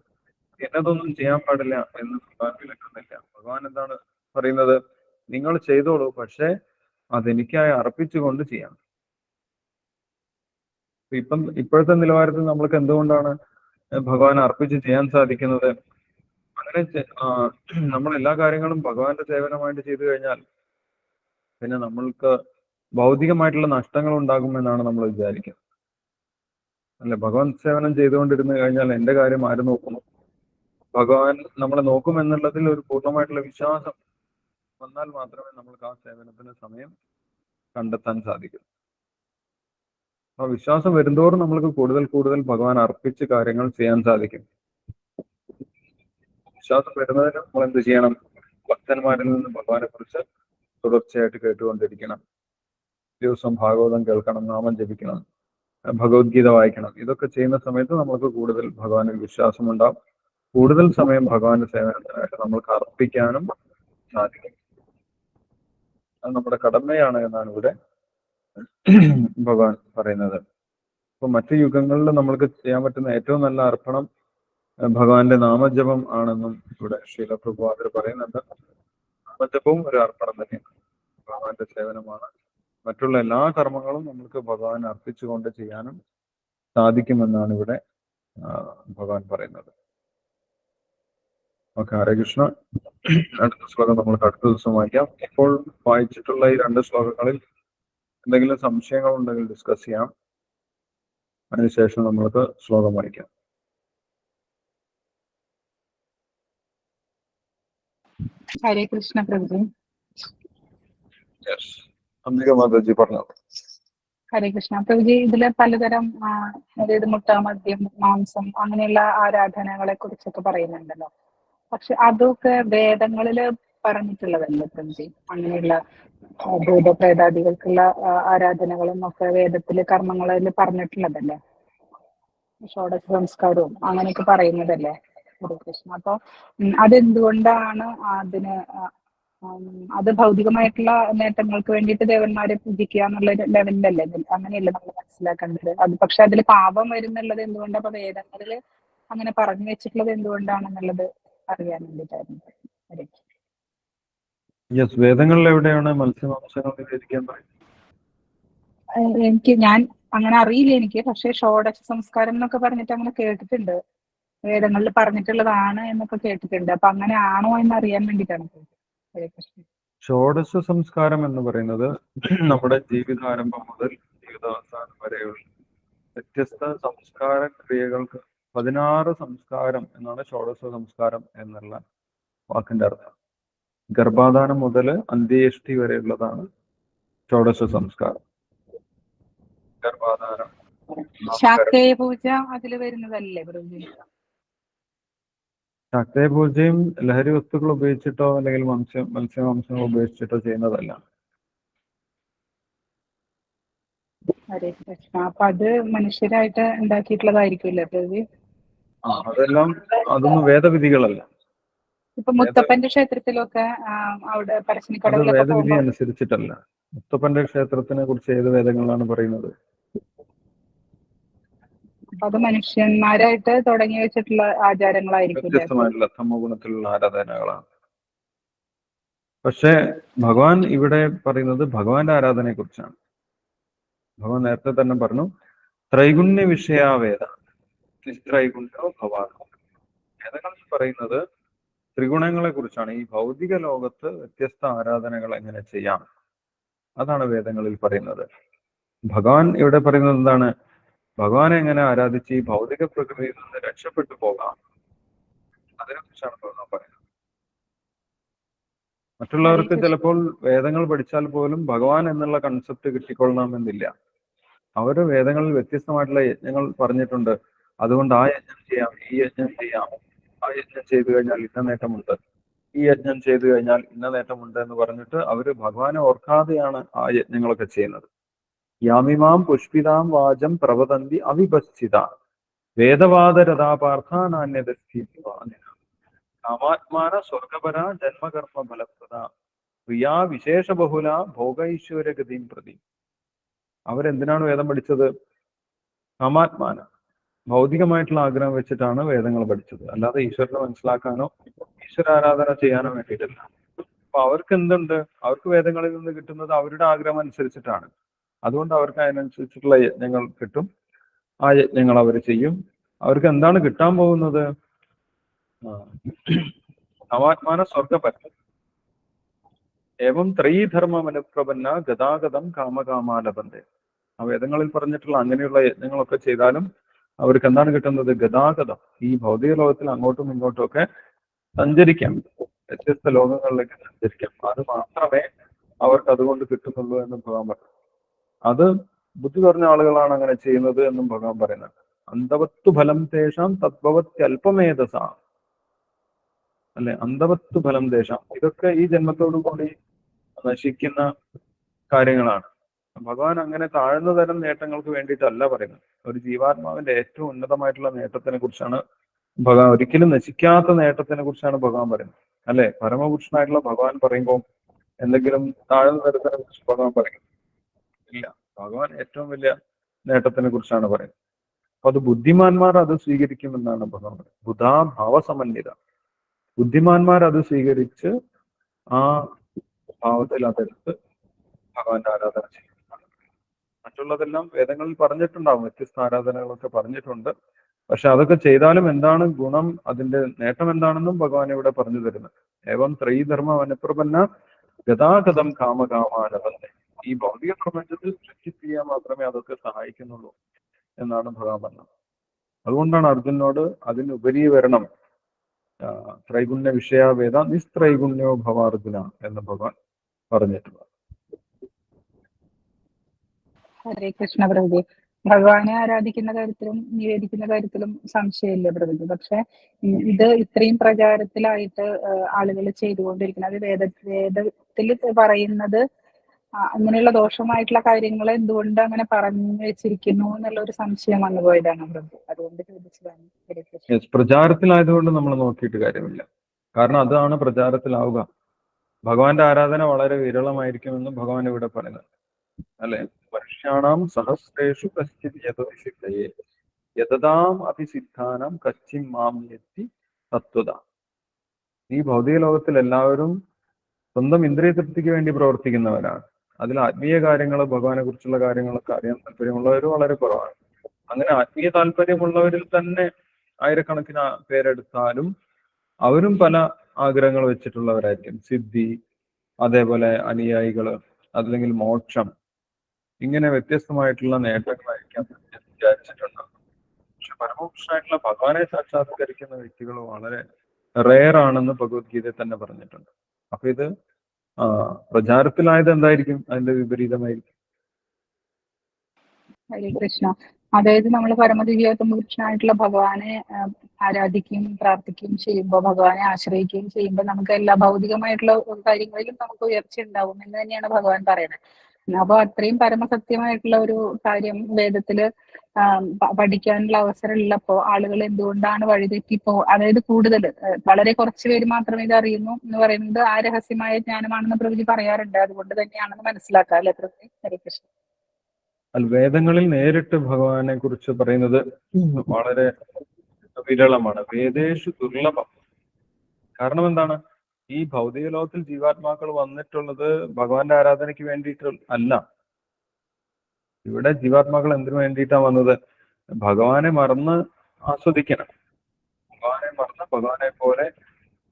എന്നതൊന്നും ചെയ്യാൻ പാടില്ല എന്ന് ഭഗവാൻ വിലക്കുന്നില്ല. ഭഗവാൻ എന്താണ് പറയുന്നത്? നിങ്ങൾ ചെയ്തോളൂ, പക്ഷെ അതെനിക്കായി അർപ്പിച്ചുകൊണ്ട് ചെയ്യാം. ഇപ്പോഴത്തെ നിലവാരത്തിൽ നമ്മൾക്ക് എന്തുകൊണ്ടാണ് ഭഗവാൻ അർപ്പിച്ച് ചെയ്യാൻ സാധിക്കുന്നത്? അങ്ങനെ നമ്മൾ എല്ലാ കാര്യങ്ങളും ഭഗവാന്റെ സേവനമായിട്ട് ചെയ്തു കഴിഞ്ഞാൽ പിന്നെ നമ്മൾക്ക് ഭൗതികമായിട്ടുള്ള നഷ്ടങ്ങൾ ഉണ്ടാകുമെന്നാണ് നമ്മൾ വിചാരിക്കുന്നത്. അല്ലെ, ഭഗവാൻ സേവനം ചെയ്തുകൊണ്ടിരുന്നു കഴിഞ്ഞാൽ എന്റെ കാര്യം ആര് നോക്കുന്നു? ഭഗവാൻ നമ്മളെ നോക്കുമെന്നുള്ളതിൽ ഒരു പൂർണ്ണമായിട്ടുള്ള വിശ്വാസം വന്നാൽ മാത്രമേ നമ്മൾക്ക് ആ സേവനത്തിന് സമയം കണ്ടെത്താൻ സാധിക്കൂ. ആ വിശ്വാസം വരുന്തോറും നമ്മൾക്ക് കൂടുതൽ ഭഗവാൻ അർപ്പിച്ച് കാര്യങ്ങൾ ചെയ്യാൻ സാധിക്കും. വിശ്വാസം വരുന്നതിന് നമ്മൾ എന്ത് ചെയ്യണം? ഭക്തന്മാരിൽ നിന്ന് ഭഗവാനെ കുറിച്ച് തുടർച്ചയായിട്ട് കേട്ടുകൊണ്ടിരിക്കണം. ദിവസം ഭാഗവതം കേൾക്കണം, നാമം ജപിക്കണം, ഭഗവത്ഗീത വായിക്കണം. ഇതൊക്കെ ചെയ്യുന്ന സമയത്ത് നമ്മൾക്ക് കൂടുതൽ ഭഗവാനിൽ വിശ്വാസം ഉണ്ടാവും. കൂടുതൽ സമയം ഭഗവാന്റെ സേവനത്തിനായിട്ട് നമ്മൾക്ക് അർപ്പിക്കാനും സാധിക്കും. അത് നമ്മുടെ കടമയാണ് എന്നാണ് ഇവിടെ ഭഗവാൻ പറയുന്നത്. അപ്പൊ മറ്റു യുഗങ്ങളിൽ നമ്മൾക്ക് ചെയ്യാൻ പറ്റുന്ന ഏറ്റവും നല്ല അർപ്പണം ഭഗവാന്റെ നാമജപം ആണെന്നും ഇവിടെ ശ്രീല പ്രഭുപാദർ പറയുന്നുണ്ട്. നാമജപവും ഒരു അർപ്പണം തന്നെയാണ്, ഭഗവാന്റെ സേവനമാണ്. മറ്റുള്ള എല്ലാ കർമ്മങ്ങളും നമുക്ക് ഭഗവാൻ അർപ്പിച്ചുകൊണ്ട് ചെയ്യാനും സാധിക്കുമെന്നാണ് ഇവിടെ ഭഗവാൻ പറയുന്നത്. ഓക്കെ, ഹരേ കൃഷ്ണ. അടുത്ത ശ്ലോകം നമ്മൾക്ക് അടുത്ത ദിവസം വായിക്കാം. ഇപ്പോൾ വായിച്ചിട്ടുള്ള ഈ 2 ശ്ലോകങ്ങളിൽ എന്തെങ്കിലും സംശയങ്ങൾ ഉണ്ടെങ്കിൽ ഡിസ്കസ് ചെയ്യാം. അതിനുശേഷം നമ്മൾക്ക് ശ്ലോകം വായിക്കാം. ഹരേ കൃഷ്ണ പ്രഭു. അംബിക മാതാജി പറഞ്ഞു. ഹരേ കൃഷ്ണ പ്രഭുജി, ഇതില് പലതരം അതായത് മുട്ട, മദ്യം, മാംസം അങ്ങനെയുള്ള ആരാധനകളെ കുറിച്ചൊക്കെ പറയുന്നുണ്ടല്ലോ. പക്ഷെ അതൊക്കെ വേദങ്ങളില് പറഞ്ഞിട്ടുള്ളതല്ലേ പ്രഭുജി? അങ്ങനെയുള്ള ഭൂതപ്രേതാദികൾക്കുള്ള ആരാധനകളും ഒക്കെ വേദത്തില് കർമ്മങ്ങളിൽ പറഞ്ഞിട്ടുള്ളതല്ലേ? ഷോഡശ സംസ്കാരവും അങ്ങനെയൊക്കെ പറയുന്നതല്ലേ ഹരേ കൃഷ്ണ? അപ്പൊ അതെന്തുകൊണ്ടാണ് അതിന് അത് ഭൗതികമായിട്ടുള്ള നേട്ടങ്ങൾക്ക് വേണ്ടിയിട്ട് ദേവന്മാരെ പൂജിക്കുക എന്നുള്ള ലെവലിലല്ലേ? അങ്ങനെയല്ല നമ്മൾ മനസ്സിലാക്കേണ്ടത്. അത് പക്ഷെ അതിൽ പാപം വരുന്നുള്ളത് എന്തുകൊണ്ടാണ്? അപ്പൊ വേദങ്ങളിൽ അങ്ങനെ പറഞ്ഞു വെച്ചിട്ടുള്ളത് എന്തുകൊണ്ടാണെന്നുള്ളത് അറിയാൻ വേണ്ടിയിട്ടായിരുന്നു. വേദങ്ങളിൽ എവിടെയാണ് മത്സ്യമാംസങ്ങൾ നിവേദിക്കാൻ പറയുന്നത്? ഞാൻ അങ്ങനെ അറിയില്ല എനിക്ക്. പക്ഷെ ഷോഡശ സംസ്കാരം എന്നൊക്കെ പറഞ്ഞിട്ട് അങ്ങനെ കേട്ടിട്ടുണ്ട്. വേദങ്ങളിൽ പറഞ്ഞിട്ടുള്ളതാണ് എന്നൊക്കെ കേട്ടിട്ടുണ്ട്. അപ്പൊ അങ്ങനെ ആണോ എന്ന് അറിയാൻ വേണ്ടിയിട്ടാണ് ചോദിച്ചത്. ഹരേ കൃഷ്ണ. ഷോഡശ സംസ്കാരം എന്ന് പറയുന്നത് നമ്മുടെ ജീവിതാരംഭം മുതൽ ജീവിതാവസാനം വരെയുള്ള വ്യത്യസ്ത സംസ്കാര ക്രിയകൾക്ക് 16 സംസ്കാരം എന്നാണ് ഷോഡശ സംസ്കാരം എന്നുള്ള വാക്കിന്റെ അർത്ഥം. ഗർഭാധാനം മുതൽ അന്ത്യേഷ്ടി വരെയുള്ളതാണ് ഷോഡശ സംസ്കാരം. ഗർഭാധാനം, ശാക്തേയ പൂജ അതിൽ വരുന്നതല്ലേ പ്രഭുജി? ശാക്തേയ പൂജയും ലഹരി വസ്തുക്കൾ ഉപയോഗിച്ചിട്ടോ അല്ലെങ്കിൽ മത്സ്യമാംസങ്ങൾ ഉപയോഗിച്ചിട്ടോ ചെയ്യുന്നതല്ല. ഹരേ കൃഷ്ണ. അപ്പൊ അത് മനുഷ്യരായിട്ട് ഉണ്ടാക്കിയിട്ടുള്ളതായിരിക്കുമല്ലേ പ്രഭുജി? അതെല്ലാം അതൊന്നും വേദവിധികളല്ല. ഇപ്പൊ മുത്തപ്പന്റെ ക്ഷേത്രത്തിലൊക്കെ അവിടെ അത് പറശ്ശിനിക്കടവിലൊക്കെ വേദവിധി പോകുമ്പോൾ അനുസരിച്ചിട്ടല്ല. മുത്തപ്പന്റെ ക്ഷേത്രത്തിനെ കുറിച്ച് ഏത് വേദങ്ങളാണ് പറയുന്നത്? അത് മനുഷ്യന്മാരായിട്ട് തുടങ്ങി വെച്ചിട്ടുള്ള ആചാരങ്ങളായിരിക്കും. വ്യത്യസ്തമായിട്ടുള്ള തമോഗുണത്തിലുള്ള ആരാധനകളാണ്. പക്ഷെ ഭഗവാൻ ഇവിടെ പറയുന്നത് ഭഗവാന്റെ ആരാധനയെ കുറിച്ചാണ്. ഭഗവാൻ നേരത്തെ തന്നെ പറഞ്ഞു, ത്രൈഗുണ്യ വിഷയാവേദ നിസ്ത്രൈഗുണ്യോ ഭവാൻ. വേദങ്ങൾ പറയുന്നത് ത്രിഗുണങ്ങളെ കുറിച്ചാണ്. ഈ ഭൗതിക ലോകത്ത് വ്യത്യസ്ത ആരാധനകൾ എങ്ങനെ ചെയ്യാം, അതാണ് വേദങ്ങളിൽ പറയുന്നത്. ഭഗവാൻ ഇവിടെ പറയുന്നത് എന്താണ്? ഭഗവാനെ എങ്ങനെ ആരാധിച്ച് ഈ ഭൗതിക പ്രകൃതിയിൽ നിന്ന് രക്ഷപ്പെട്ടു പോകാം, അതിനെക്കുറിച്ചാണ് ഭഗവാൻ പറയുന്നത്. മറ്റുള്ളവർക്ക് ചിലപ്പോൾ വേദങ്ങൾ പഠിച്ചാൽ പോലും ഭഗവാൻ എന്നുള്ള കൺസെപ്റ്റ് കിട്ടിക്കൊള്ളണമെന്നില്ല. അവര് വേദങ്ങളിൽ വ്യത്യസ്തമായിട്ടുള്ള യജ്ഞങ്ങൾ പറഞ്ഞിട്ടുണ്ട്. അതുകൊണ്ട് ആ യജ്ഞം ചെയ്യാം, ഈ യജ്ഞം ചെയ്യാം, ആ യജ്ഞം ചെയ്തു കഴിഞ്ഞാൽ ഇന്ന നേട്ടമുണ്ട്, ഈ യജ്ഞം ചെയ്തു കഴിഞ്ഞാൽ ഇന്ന നേട്ടമുണ്ട് എന്ന് പറഞ്ഞിട്ട് അവര് ഭഗവാനെ ഓർക്കാതെയാണ് ആ യജ്ഞങ്ങളൊക്കെ ചെയ്യുന്നത്. യാമിമാം പുഷ്പിതാം വാചം പ്രവതന്തി അവിഭജിത വേദവാദരഥാപാർത്ഥാനാന്യദസ്ഥിവാന കാമാത്മാന സ്വർഗപര ജന്മകർമ്മ ഫലപ്രദ പ്രിയാ വിശേഷ ബഹുല ഭോഗൈശ്വര്യഗതിയും പ്രതി. അവരെന്തിനാണ് വേദം പഠിച്ചത്? കാമാത്മാന, ഭൗതികമായിട്ടുള്ള ആഗ്രഹം വെച്ചിട്ടാണ് വേദങ്ങൾ പഠിച്ചത്. അല്ലാതെ ഈശ്വരനെ മനസ്സിലാക്കാനോ ഈശ്വരാരാധന ചെയ്യാനോ വേണ്ടിയിട്ടല്ല. അപ്പൊ അവർക്ക് എന്തുണ്ട്? അവർക്ക് വേദങ്ങളിൽ നിന്ന് കിട്ടുന്നത് അവരുടെ ആഗ്രഹം അനുസരിച്ചിട്ടാണ്. അതുകൊണ്ട് അവർക്ക് അതിനനുസരിച്ചിട്ടുള്ള യജ്ഞങ്ങൾ കിട്ടും. ആ യജ്ഞങ്ങൾ അവർ ചെയ്യും. അവർക്ക് എന്താണ് കിട്ടാൻ പോകുന്നത്? കാമാത്മാന സ്വർഗപരം ഏവം ത്രയീധർമ്മമനുപ്രപന്ന ഗതാഗതം കാമകാമാലബന്ധെ. ആ വേദങ്ങളിൽ പറഞ്ഞിട്ടുള്ള അങ്ങനെയുള്ള യജ്ഞങ്ങളൊക്കെ ചെയ്താലും അവർക്ക് എന്താണ് കിട്ടുന്നത്? ഗതാഗതം. ഈ ഭൗതിക ലോകത്തിൽ അങ്ങോട്ടും ഇങ്ങോട്ടും ഒക്കെ സഞ്ചരിക്കാം, വ്യത്യസ്ത ലോകങ്ങളിലേക്ക് സഞ്ചരിക്കാം. അത് മാത്രമേ അവർക്ക് അതുകൊണ്ട് കിട്ടുന്നുള്ളൂ എന്നും ഭഗവാൻ പറഞ്ഞു. അത് ബുദ്ധി പറഞ്ഞ ആളുകളാണ് അങ്ങനെ ചെയ്യുന്നത് എന്നും ഭഗവാൻ പറയുന്നുണ്ട്. അന്തവത്തു ഫലം തേഷാം തദ്ഭവത്യല്പമേധസ. അല്ലെ, അന്തവത്തു ഫലം തേഷാം. ഇതൊക്കെ ഈ ജന്മത്തോടു കൂടി നശിക്കുന്ന കാര്യങ്ങളാണ്. ഭഗവാൻ അങ്ങനെ താഴ്ന്ന തരം നേട്ടങ്ങൾക്ക് വേണ്ടിയിട്ടല്ല പറയുന്നത്. ഒരു ജീവാത്മാവിന്റെ ഏറ്റവും ഉന്നതമായിട്ടുള്ള നേട്ടത്തിനെ കുറിച്ചാണ് ഭഗവാൻ, ഒരിക്കലും നശിക്കാത്ത നേട്ടത്തിനെ കുറിച്ചാണ് ഭഗവാൻ പറയുന്നത്. അല്ലെ, പരമപുരുഷനായിട്ടുള്ള ഭഗവാൻ പറയുമ്പോൾ എന്തെങ്കിലും താഴ്ന്ന തരത്തിനെ കുറിച്ച് ഭഗവാൻ പറയും? ഇല്ല. ഭഗവാൻ ഏറ്റവും വലിയ നേട്ടത്തിനെ കുറിച്ചാണ് പറയുന്നത്. അപ്പൊ അത് ബുദ്ധിമാന്മാർ അത് സ്വീകരിക്കുമെന്നാണ് ഭഗവാൻ പറയുന്നത്. ബുധാ ഭാവസമന്വിത. ബുദ്ധിമാന്മാർ അത് സ്വീകരിച്ച് ആ ഭാവത്തിൽ അതെടുത്ത് ഭഗവാന്റെ ആരാധന ചെയ്യും. മറ്റുള്ളതെല്ലാം വേദങ്ങളിൽ പറഞ്ഞിട്ടുണ്ടാവും, വ്യത്യസ്ത ആരാധനകളൊക്കെ പറഞ്ഞിട്ടുണ്ട്. പക്ഷെ അതൊക്കെ ചെയ്താലും എന്താണ് ഗുണം, അതിന്റെ നേട്ടം എന്താണെന്നും ഭഗവാൻ ഇവിടെ പറഞ്ഞു തരുന്നത്. ഏവം ത്രയീധർമ്മ വനപ്രപന്ന ഗതാഗതം കാമകാമാനവന്നെ. ഈ ഭൗതിക പ്രപഞ്ചത്തിൽ സൃഷ്ടിച്ച് ചെയ്യാൻ മാത്രമേ അതൊക്കെ സഹായിക്കുന്നുള്ളൂ എന്നാണ് ഭഗവാൻ പറഞ്ഞത്. അതുകൊണ്ടാണ് അർജുനോട് അതിനുപരി വരണം, ത്രൈഗുണ്യ വിഷയാവേദ നിസ്ത്രൈഗുണ്യോ ഭവാർജുന എന്ന് ഭഗവാൻ പറഞ്ഞിട്ടുള്ളത്. ഹരേ കൃഷ്ണ പ്രഭുജി. ഭഗവാനെ ആരാധിക്കുന്ന കാര്യത്തിലും നിവേദിക്കുന്ന കാര്യത്തിലും സംശയമില്ല പ്രഭുജി. പക്ഷെ ഇത് ഇത്രയും പ്രചാരത്തിലായിട്ട് ആളുകൾ ചെയ്തുകൊണ്ടിരിക്കുന്നത്, അത് വേദത്തിൽ പറയുന്നത് അങ്ങനെയുള്ള ദോഷമായിട്ടുള്ള കാര്യങ്ങൾ എന്തുകൊണ്ട് അങ്ങനെ പറഞ്ഞു വെച്ചിരിക്കുന്നു എന്നുള്ള ഒരു സംശയം വന്നു പോയതാണ് പ്രഭു. അതുകൊണ്ട് ചോദിച്ചതാണ്. ഹരേ കൃഷ്ണ. പ്രചാരത്തിലായതുകൊണ്ട് നമ്മൾ നോക്കിയിട്ട് കാര്യമില്ല. കാരണം അതാണ് പ്രചാരത്തിലാവുക. ഭഗവാന്റെ ആരാധന വളരെ വിരളമായിരിക്കുമെന്ന് ഭഗവാൻ ഇവിടെ പറയുന്നത്. അല്ലെ, മനുഷ്യാണാം സഹസ്രേഷു കശ്ചിത് യഥസിദ്ധയെ യഥതാം അഭിസിദ്ധാനം കശ്ചിം മാം യത്തി തത്വത. ഈ ഭൗതിക ലോകത്തിൽ എല്ലാവരും സ്വന്തം ഇന്ദ്രിയ തൃപ്തിക്ക് വേണ്ടി പ്രവർത്തിക്കുന്നവരാണ്. അതിൽ ആത്മീയ കാര്യങ്ങൾ, ഭഗവാനെ കുറിച്ചുള്ള കാര്യങ്ങളൊക്കെ അറിയാൻ താല്പര്യമുള്ളവർ വളരെ കുറവാണ്. അങ്ങനെ ആത്മീയ താല്പര്യമുള്ളവരിൽ തന്നെ ആയിരക്കണക്കിന് പേരെടുത്താലും അവരും പല ആഗ്രഹങ്ങൾ വെച്ചിട്ടുള്ളവരായിരിക്കും. സിദ്ധി, അതേപോലെ അനുയായികള്, അല്ലെങ്കിൽ മോക്ഷം, ഇങ്ങനെ വ്യത്യസ്തമായിട്ടുള്ള നേട്ടങ്ങളായിരിക്കാം വിചാരിച്ചിട്ടുണ്ടാകും. പക്ഷെ പരമപുരുഷനായിട്ടുള്ള ഭഗവാനെ സാക്ഷാത്കരിക്കുന്ന വ്യക്തികൾ വളരെ റെയർ ആണെന്ന് ഭഗവത്ഗീത തന്നെ പറഞ്ഞിട്ടുണ്ട്. അപ്പൊ ഇത് പ്രചാരത്തിലായത് എന്തായിരിക്കും? അതിന്റെ വിപരീതമായിരിക്കും. ഹരേ കൃഷ്ണ. അതായത് നമ്മൾ പരമദിവ്യാത്മപുരുഷനായിട്ടുള്ള ഭഗവാനെ ആരാധിക്കുകയും പ്രാർത്ഥിക്കുകയും ചെയ്യുമ്പോൾ, ഭഗവാനെ ആശ്രയിക്കുകയും ചെയ്യുമ്പോൾ നമുക്ക് എല്ലാ ഭൗതികമായിട്ടുള്ള കാര്യങ്ങളിലും നമുക്ക് ഉയർച്ച ഉണ്ടാവും എന്ന് തന്നെയാണ് ഭഗവാൻ പറയുന്നത്. അപ്പൊ അത്രയും പരമസത്യമായിട്ടുള്ള ഒരു കാര്യം വേദത്തില് പഠിക്കാനുള്ള അവസരം ഉള്ളപ്പോ ആളുകൾ എന്തുകൊണ്ടാണ് വഴിതെറ്റിപ്പോ, അതായത് കൂടുതൽ വളരെ കുറച്ച് പേര് മാത്രമേ ഇത് അറിയുന്നു എന്ന് പറയുന്നത് ആ രഹസ്യമായ ജ്ഞാനമാണെന്ന് പ്രഭുജി പറയാറുണ്ട്. അതുകൊണ്ട് തന്നെയാണെന്ന് മനസ്സിലാക്കാം അല്ലെ പ്രഭുജി? ഹരേ കൃഷ്ണ. വേദങ്ങളിൽ നേരിട്ട് ഭഗവാനെ കുറിച്ച് പറയുന്നത് വളരെ വിരളമാണ്. വേദേഷു ദുർലഭം. കാരണം എന്താണ്? ഈ ഭൗതിക ലോകത്തിൽ ജീവാത്മാക്കൾ വന്നിട്ടുള്ളത് ഭഗവാന്റെ ആരാധനയ്ക്ക് വേണ്ടിയിട്ട് അല്ല. ഇവിടെ ജീവാത്മാക്കൾ എന്തിനു വേണ്ടിയിട്ടാണ് വന്നത്? ഭഗവാനെ മറന്ന് ആസ്വദിക്കണം. ഭഗവാനെ മറന്ന് ഭഗവാനെ പോലെ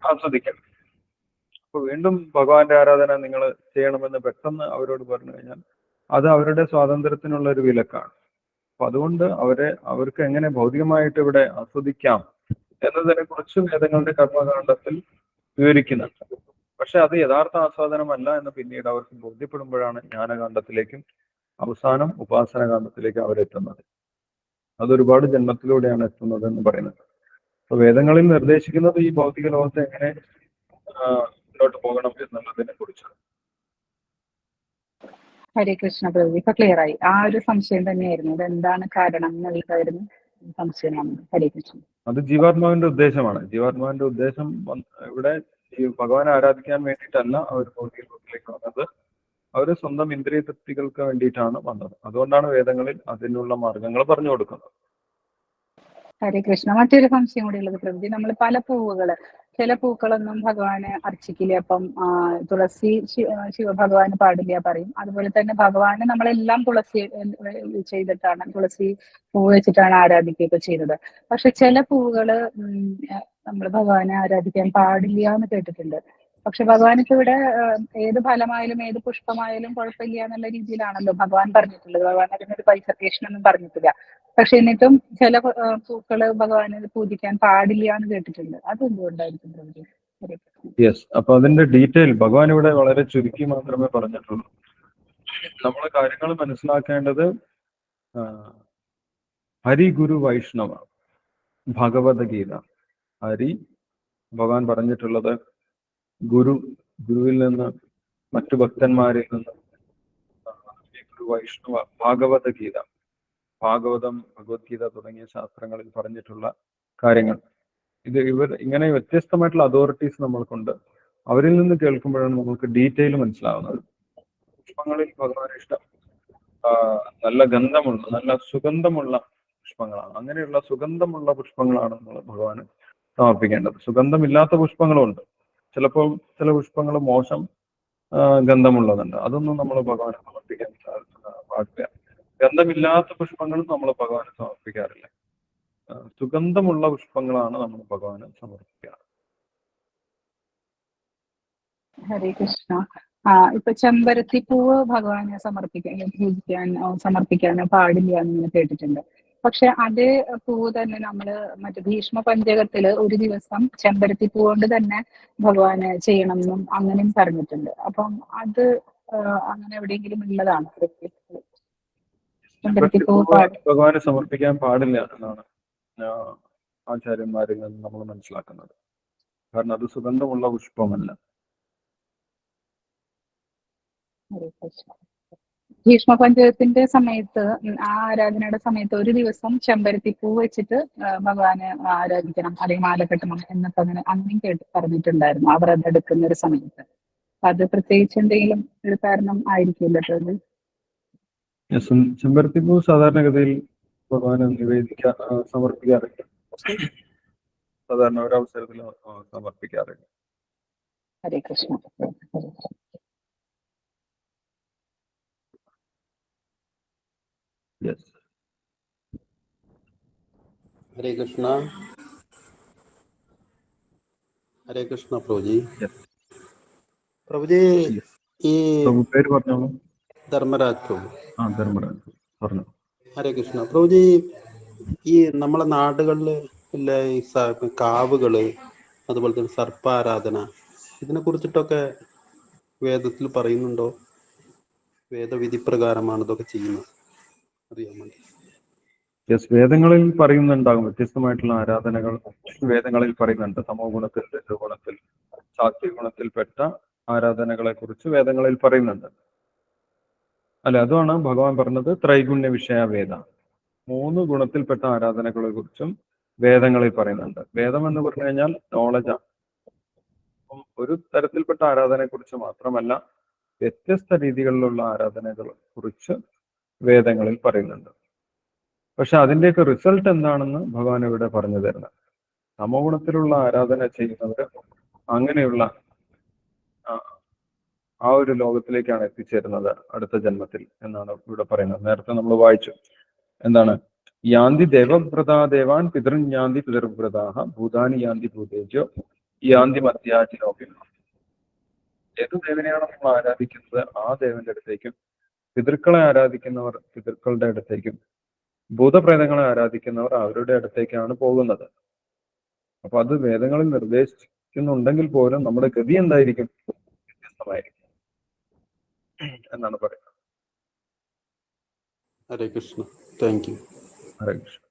ആസ്വദിക്കണം. അപ്പൊ വീണ്ടും ഭഗവാന്റെ ആരാധന നിങ്ങൾ ചെയ്യണമെന്ന് പെട്ടെന്ന് അവരോട് പറഞ്ഞു കഴിഞ്ഞാൽ അത് അവരുടെ സ്വാതന്ത്ര്യത്തിനുള്ള ഒരു വിലക്കാണ്. അപ്പൊ അതുകൊണ്ട് അവർക്ക് എങ്ങനെ ഭൗതികമായിട്ട് ഇവിടെ ആസ്വദിക്കാം എന്നതിനെ കുറിച്ച് വേദങ്ങളുടെ കർമ്മകാണ്ഡത്തിൽ വിവരിക്കുന്നുണ്ട്. പക്ഷെ അത് യഥാർത്ഥ ആസ്വാദനമല്ല എന്ന് പിന്നീട് അവർക്ക് ബോധ്യപ്പെടുമ്പോഴാണ് ജ്ഞാനകാണ്ഡത്തിലേക്കും അവസാനം ഉപാസനകാണ്ഡത്തിലേക്കും അവരെത്തുന്നത്. അതൊരുപാട് ജന്മത്തിലൂടെയാണ് എത്തുന്നത് എന്ന് പറയുന്നത്. അപ്പൊ വേദങ്ങളിൽ നിർദ്ദേശിക്കുന്നത് ഈ ഭൗതിക ലോകത്തെ എങ്ങനെ മുന്നോട്ട് പോകണം എന്നുള്ളതിനെ കുറിച്ചാണ്. ഹരേ കൃഷ്ണ പ്രഭു. ഇപ്പൊ ക്ലിയർ ആയി. ആ ഒരു സംശയം തന്നെയായിരുന്നു, ഇത് എന്താണ് കാരണം എന്നുള്ളതായിരുന്നു സംശയം. ഹരേ കൃഷ്ണ. അത് ജീവാത്മാവിന്റെ ഉദ്ദേശമാണ്. ജീവാത്മാവിന്റെ ഉദ്ദേശം ഇവിടെ ഈ ഭഗവാനെ ആരാധിക്കാൻ വേണ്ടിയിട്ടല്ല അവർ ഭൗതിക ലോകത്തിലേക്ക് വന്നത്. അവര് സ്വന്തം ഇന്ദ്രിയ തൃപ്തികൾക്ക് വേണ്ടിയിട്ടാണ് വന്നത്. അതുകൊണ്ടാണ് വേദങ്ങളിൽ അതിനുള്ള മാർഗങ്ങൾ പറഞ്ഞു കൊടുക്കുന്നത്. ഹരേ കൃഷ്ണ. മറ്റൊരു സംശയം കൂടി ഉള്ളത് പ്രഭുജി, നമ്മൾ പല പൂവുകള്, ചില പൂക്കളൊന്നും ഭഗവാന് അർച്ചിക്കില്ല. അപ്പം തുളസി ശിവഭഗവാന് പാടില്ല പറയും. അതുപോലെ തന്നെ ഭഗവാന് നമ്മളെല്ലാം തുളസി ചെയ്തിട്ടാണ്, തുളസി പൂവ് വെച്ചിട്ടാണ് ആരാധിക്കുകയൊക്കെ ചെയ്യുന്നത്. പക്ഷെ ചില പൂവുകള് നമ്മൾ ഭഗവാനെ ആരാധിക്കാൻ പാടില്ല എന്ന് കേട്ടിട്ടുണ്ട്. പക്ഷെ ഭഗവാനിക്ക് ഇവിടെ ഏത് ഫലമായാലും ഏത് പുഷ്പമായാലും കുഴപ്പമില്ല എന്നുള്ള രീതിയിലാണല്ലോ ഭഗവാൻ പറഞ്ഞിട്ടുള്ളത്. ഭഗവാൻ അതിനൊരു ബൈഫർക്കേഷൻ ഒന്നും പറഞ്ഞിട്ടില്ല. പക്ഷെ എന്നിട്ടും ചില പൂക്കള് ഭഗവാനെ പൂജിക്കാൻ പാടില്ല എന്ന് കേട്ടിട്ടുണ്ട്. അതെന്തുകൊണ്ടായിരിക്കും പ്രഭുജി? യെസ്. അപ്പൊ അതിന്റെ ഡീറ്റെയിൽ ഭഗവാൻ ഇവിടെ വളരെ ചുരുക്കി മാത്രമേ പറഞ്ഞിട്ടുള്ളൂ. നമ്മൾ കാര്യങ്ങൾ മനസ്സിലാക്കേണ്ടത് ഹരി ഗുരു വൈഷ്ണവ ഭഗവത്ഗീത. ഹരി ഭഗവാൻ പറഞ്ഞിട്ടുള്ളത്, ഗുരുവിൽ നിന്ന്, മറ്റു ഭക്തന്മാരിൽ നിന്ന്, ഗുരു വൈഷ്ണവ ഭാഗവതഗീത, ഭാഗവതം, ഭഗവത്ഗീത തുടങ്ങിയ ശാസ്ത്രങ്ങളിൽ പറഞ്ഞിട്ടുള്ള കാര്യങ്ങൾ. ഇങ്ങനെ വ്യത്യസ്തമായിട്ടുള്ള അതോറിറ്റീസ് നമ്മൾക്കുണ്ട്. അവരിൽ നിന്ന് കേൾക്കുമ്പോഴാണ് നമുക്ക് ഡീറ്റെയിൽ മനസ്സിലാവുന്നത്. പുഷ്പങ്ങളിൽ ഭഗവാൻ ഇഷ്ടം നല്ല ഗന്ധമുള്ള, നല്ല സുഗന്ധമുള്ള പുഷ്പങ്ങളാണ്. അങ്ങനെയുള്ള സുഗന്ധമുള്ള പുഷ്പങ്ങളാണ് നമ്മൾ ഭഗവാന് സമർപ്പിക്കേണ്ടത്. സുഗന്ധമില്ലാത്ത പുഷ്പങ്ങളുണ്ട്. ചിലപ്പോൾ ചില പുഷ്പങ്ങൾ മോശം ഗന്ധമുള്ളതുണ്ട്. അതൊന്നും നമ്മൾ ഭഗവാന് സമർപ്പിക്കാൻ പാടില്ല. ഗന്ധമില്ലാത്ത പുഷ്പങ്ങളും നമ്മൾ ഭഗവാന് സമർപ്പിക്കാറില്ല. സുഗന്ധമുള്ള പുഷ്പങ്ങളാണ് നമ്മൾ ഭഗവാന് സമർപ്പിക്കാറ്. ഹരേ കൃഷ്ണ. ഇപ്പൊ ചെമ്പരത്തിപ്പൂവ് ഭഗവാനെ സമർപ്പിക്കാൻ പാടില്ല എന്ന് കേട്ടിട്ടുണ്ട്. പക്ഷെ അതേ പൂവ് തന്നെ നമ്മള് മറ്റേ ഭീഷ്മ പഞ്ചകത്തില് ഒരു ദിവസം ചെമ്പരത്തിപ്പൂ കൊണ്ട് തന്നെ ഭഗവാന് ചെയ്യണം എന്നും അങ്ങനെയും പറഞ്ഞിട്ടുണ്ട്. അപ്പം അത് അങ്ങനെ എവിടെയെങ്കിലും ഉള്ളതാണ്? ചെമ്പരത്തിപ്പൂവ് ഭഗവാന് സമർപ്പിക്കാൻ പാടില്ല എന്നാണ് ആചാര്യന്മാരിൽ നിന്ന് നമ്മൾ മനസ്സിലാക്കുന്നത്. കാരണം അത് സുഗന്ധമുള്ള പുഷ്പമല്ല. ഭീഷ്മ പഞ്ചകത്തിന്റെ സമയത്ത്, ആ ആരാധനയുടെ സമയത്ത് ഒരു ദിവസം ചെമ്പരത്തിപ്പൂ വെച്ചിട്ട് ഭഗവാനെ ആരാധിക്കണം, അല്ലെങ്കിൽ മാല കെട്ടണം എന്നൊക്കെ അങ്ങനെയും പറഞ്ഞിട്ടുണ്ടായിരുന്നു ആ വ്രതം എടുക്കുന്ന ഒരു സമയത്ത്. അത് പ്രത്യേകിച്ച് എന്തെങ്കിലും ഒരു കാരണം ആയിരിക്കില്ല? ചെമ്പരത്തിപ്പൂ സാധാരണഗതിയിൽ ഭഗവാന് സമർപ്പിക്കാറില്ല. സാധാരണ ഒരവസരത്തിൽ സമർപ്പിക്കാറില്ല. ഹരേ കൃഷ്ണ. Yes. Hare Krishna. ഹരേ കൃഷ്ണ പ്രഭുജി. Yes. പ്രഭുജി, Yes. ഈ പ്രഭു പേര് പറഞ്ഞോളൂ. ധർമ്മരാജ് പ്രഭു. ധർമ്മരാജ് പറഞ്ഞു. ഹരേ കൃഷ്ണ പ്രഭുജി. ഈ നമ്മളെ നാടുകളിൽ ഇല്ല ഈ കാവുകള്, അതുപോലെ തന്നെ സർപ്പാരാധന, ഇതിനെ കുറിച്ചിട്ടൊക്കെ വേദത്തിൽ പറയുന്നുണ്ടോ? വേദവിധി പ്രകാരമാണ് ഇതൊക്കെ ചെയ്യുന്നത്, അറിയാൻ വേണ്ടി. യെസ്, വേദങ്ങളിൽ പറയുന്നുണ്ടാകും. വ്യത്യസ്തമായിട്ടുള്ള ആരാധനകൾ വേദങ്ങളിൽ പറയുന്നുണ്ട്. തമോ ഗുണത്തിൽ, രജോഗുണത്തിൽ, സാത്വിക ഗുണത്തിൽപ്പെട്ട ആരാധനകളെ കുറിച്ച് വേദങ്ങളിൽ പറയുന്നുണ്ട്. അല്ല, അതാണ് ഭഗവാൻ പറഞ്ഞത് ത്രൈഗുണ്യ വിഷയ വേദ. 3 ഗുണത്തിൽപ്പെട്ട ആരാധനകളെ കുറിച്ചും വേദങ്ങളിൽ പറയുന്നുണ്ട്. വേദം എന്ന് പറഞ്ഞു കഴിഞ്ഞാൽ നോളജാണ്. അപ്പം ഒരു തരത്തിൽപ്പെട്ട ആരാധനയെ കുറിച്ച് മാത്രമല്ല, വ്യത്യസ്ത രീതികളിലുള്ള ആരാധനകളെ കുറിച്ച് വേദങ്ങളിൽ പറയുന്നുണ്ട്. പക്ഷെ അതിന്റെയൊക്കെ റിസൾട്ട് എന്താണെന്ന് ഭഗവാൻ ഇവിടെ പറഞ്ഞു തരുന്നത്. തമോ ഗുണത്തിലുള്ള ആരാധന ചെയ്യുന്നവര് അങ്ങനെയുള്ള ആ ഒരു ലോകത്തിലേക്കാണ് എത്തിച്ചേരുന്നത് അടുത്ത ജന്മത്തിൽ എന്നാണ് ഇവിടെ പറയുന്നത്. നേരത്തെ നമ്മൾ വായിച്ചു. എന്താണ്? യാന്തി ദേവവ്രതാ ദേവാൻ പിതൃൻ യാന്തി പിതൃവ്രതാഹ ഭൂതാനി യാന്തി ഭൂതേജോ യാന്തി മധ്യാജി ലോകം. ഏത് ദേവനെയാണ് നമ്മൾ ആരാധിക്കുന്നത് ആ ദേവന്റെ അടുത്തേക്കും, പിതൃക്കളെ ആരാധിക്കുന്നവർ പിതൃക്കളുടെ അടുത്തേക്കും, ഭൂതപ്രേതങ്ങളെ ആരാധിക്കുന്നവർ അവരുടെ അടുത്തേക്കാണ് പോകുന്നത്. അപ്പൊ അത് വേദങ്ങളിൽ നിർദ്ദേശിക്കുന്നുണ്ടെങ്കിൽ പോലും നമ്മുടെ ഗതി എന്തായിരിക്കും? വ്യത്യസ്തമായിരിക്കും എന്നാണ് പറയുന്നത്. Hare Krishna. Thank you. Hare Krishna.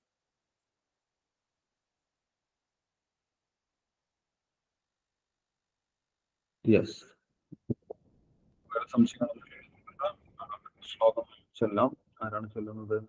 Yes, വേറെ സംശയങ്ങൾ? ശ്ലോകം ചൊല്ലാം. ആരാണ് ചൊല്ലുന്നത്?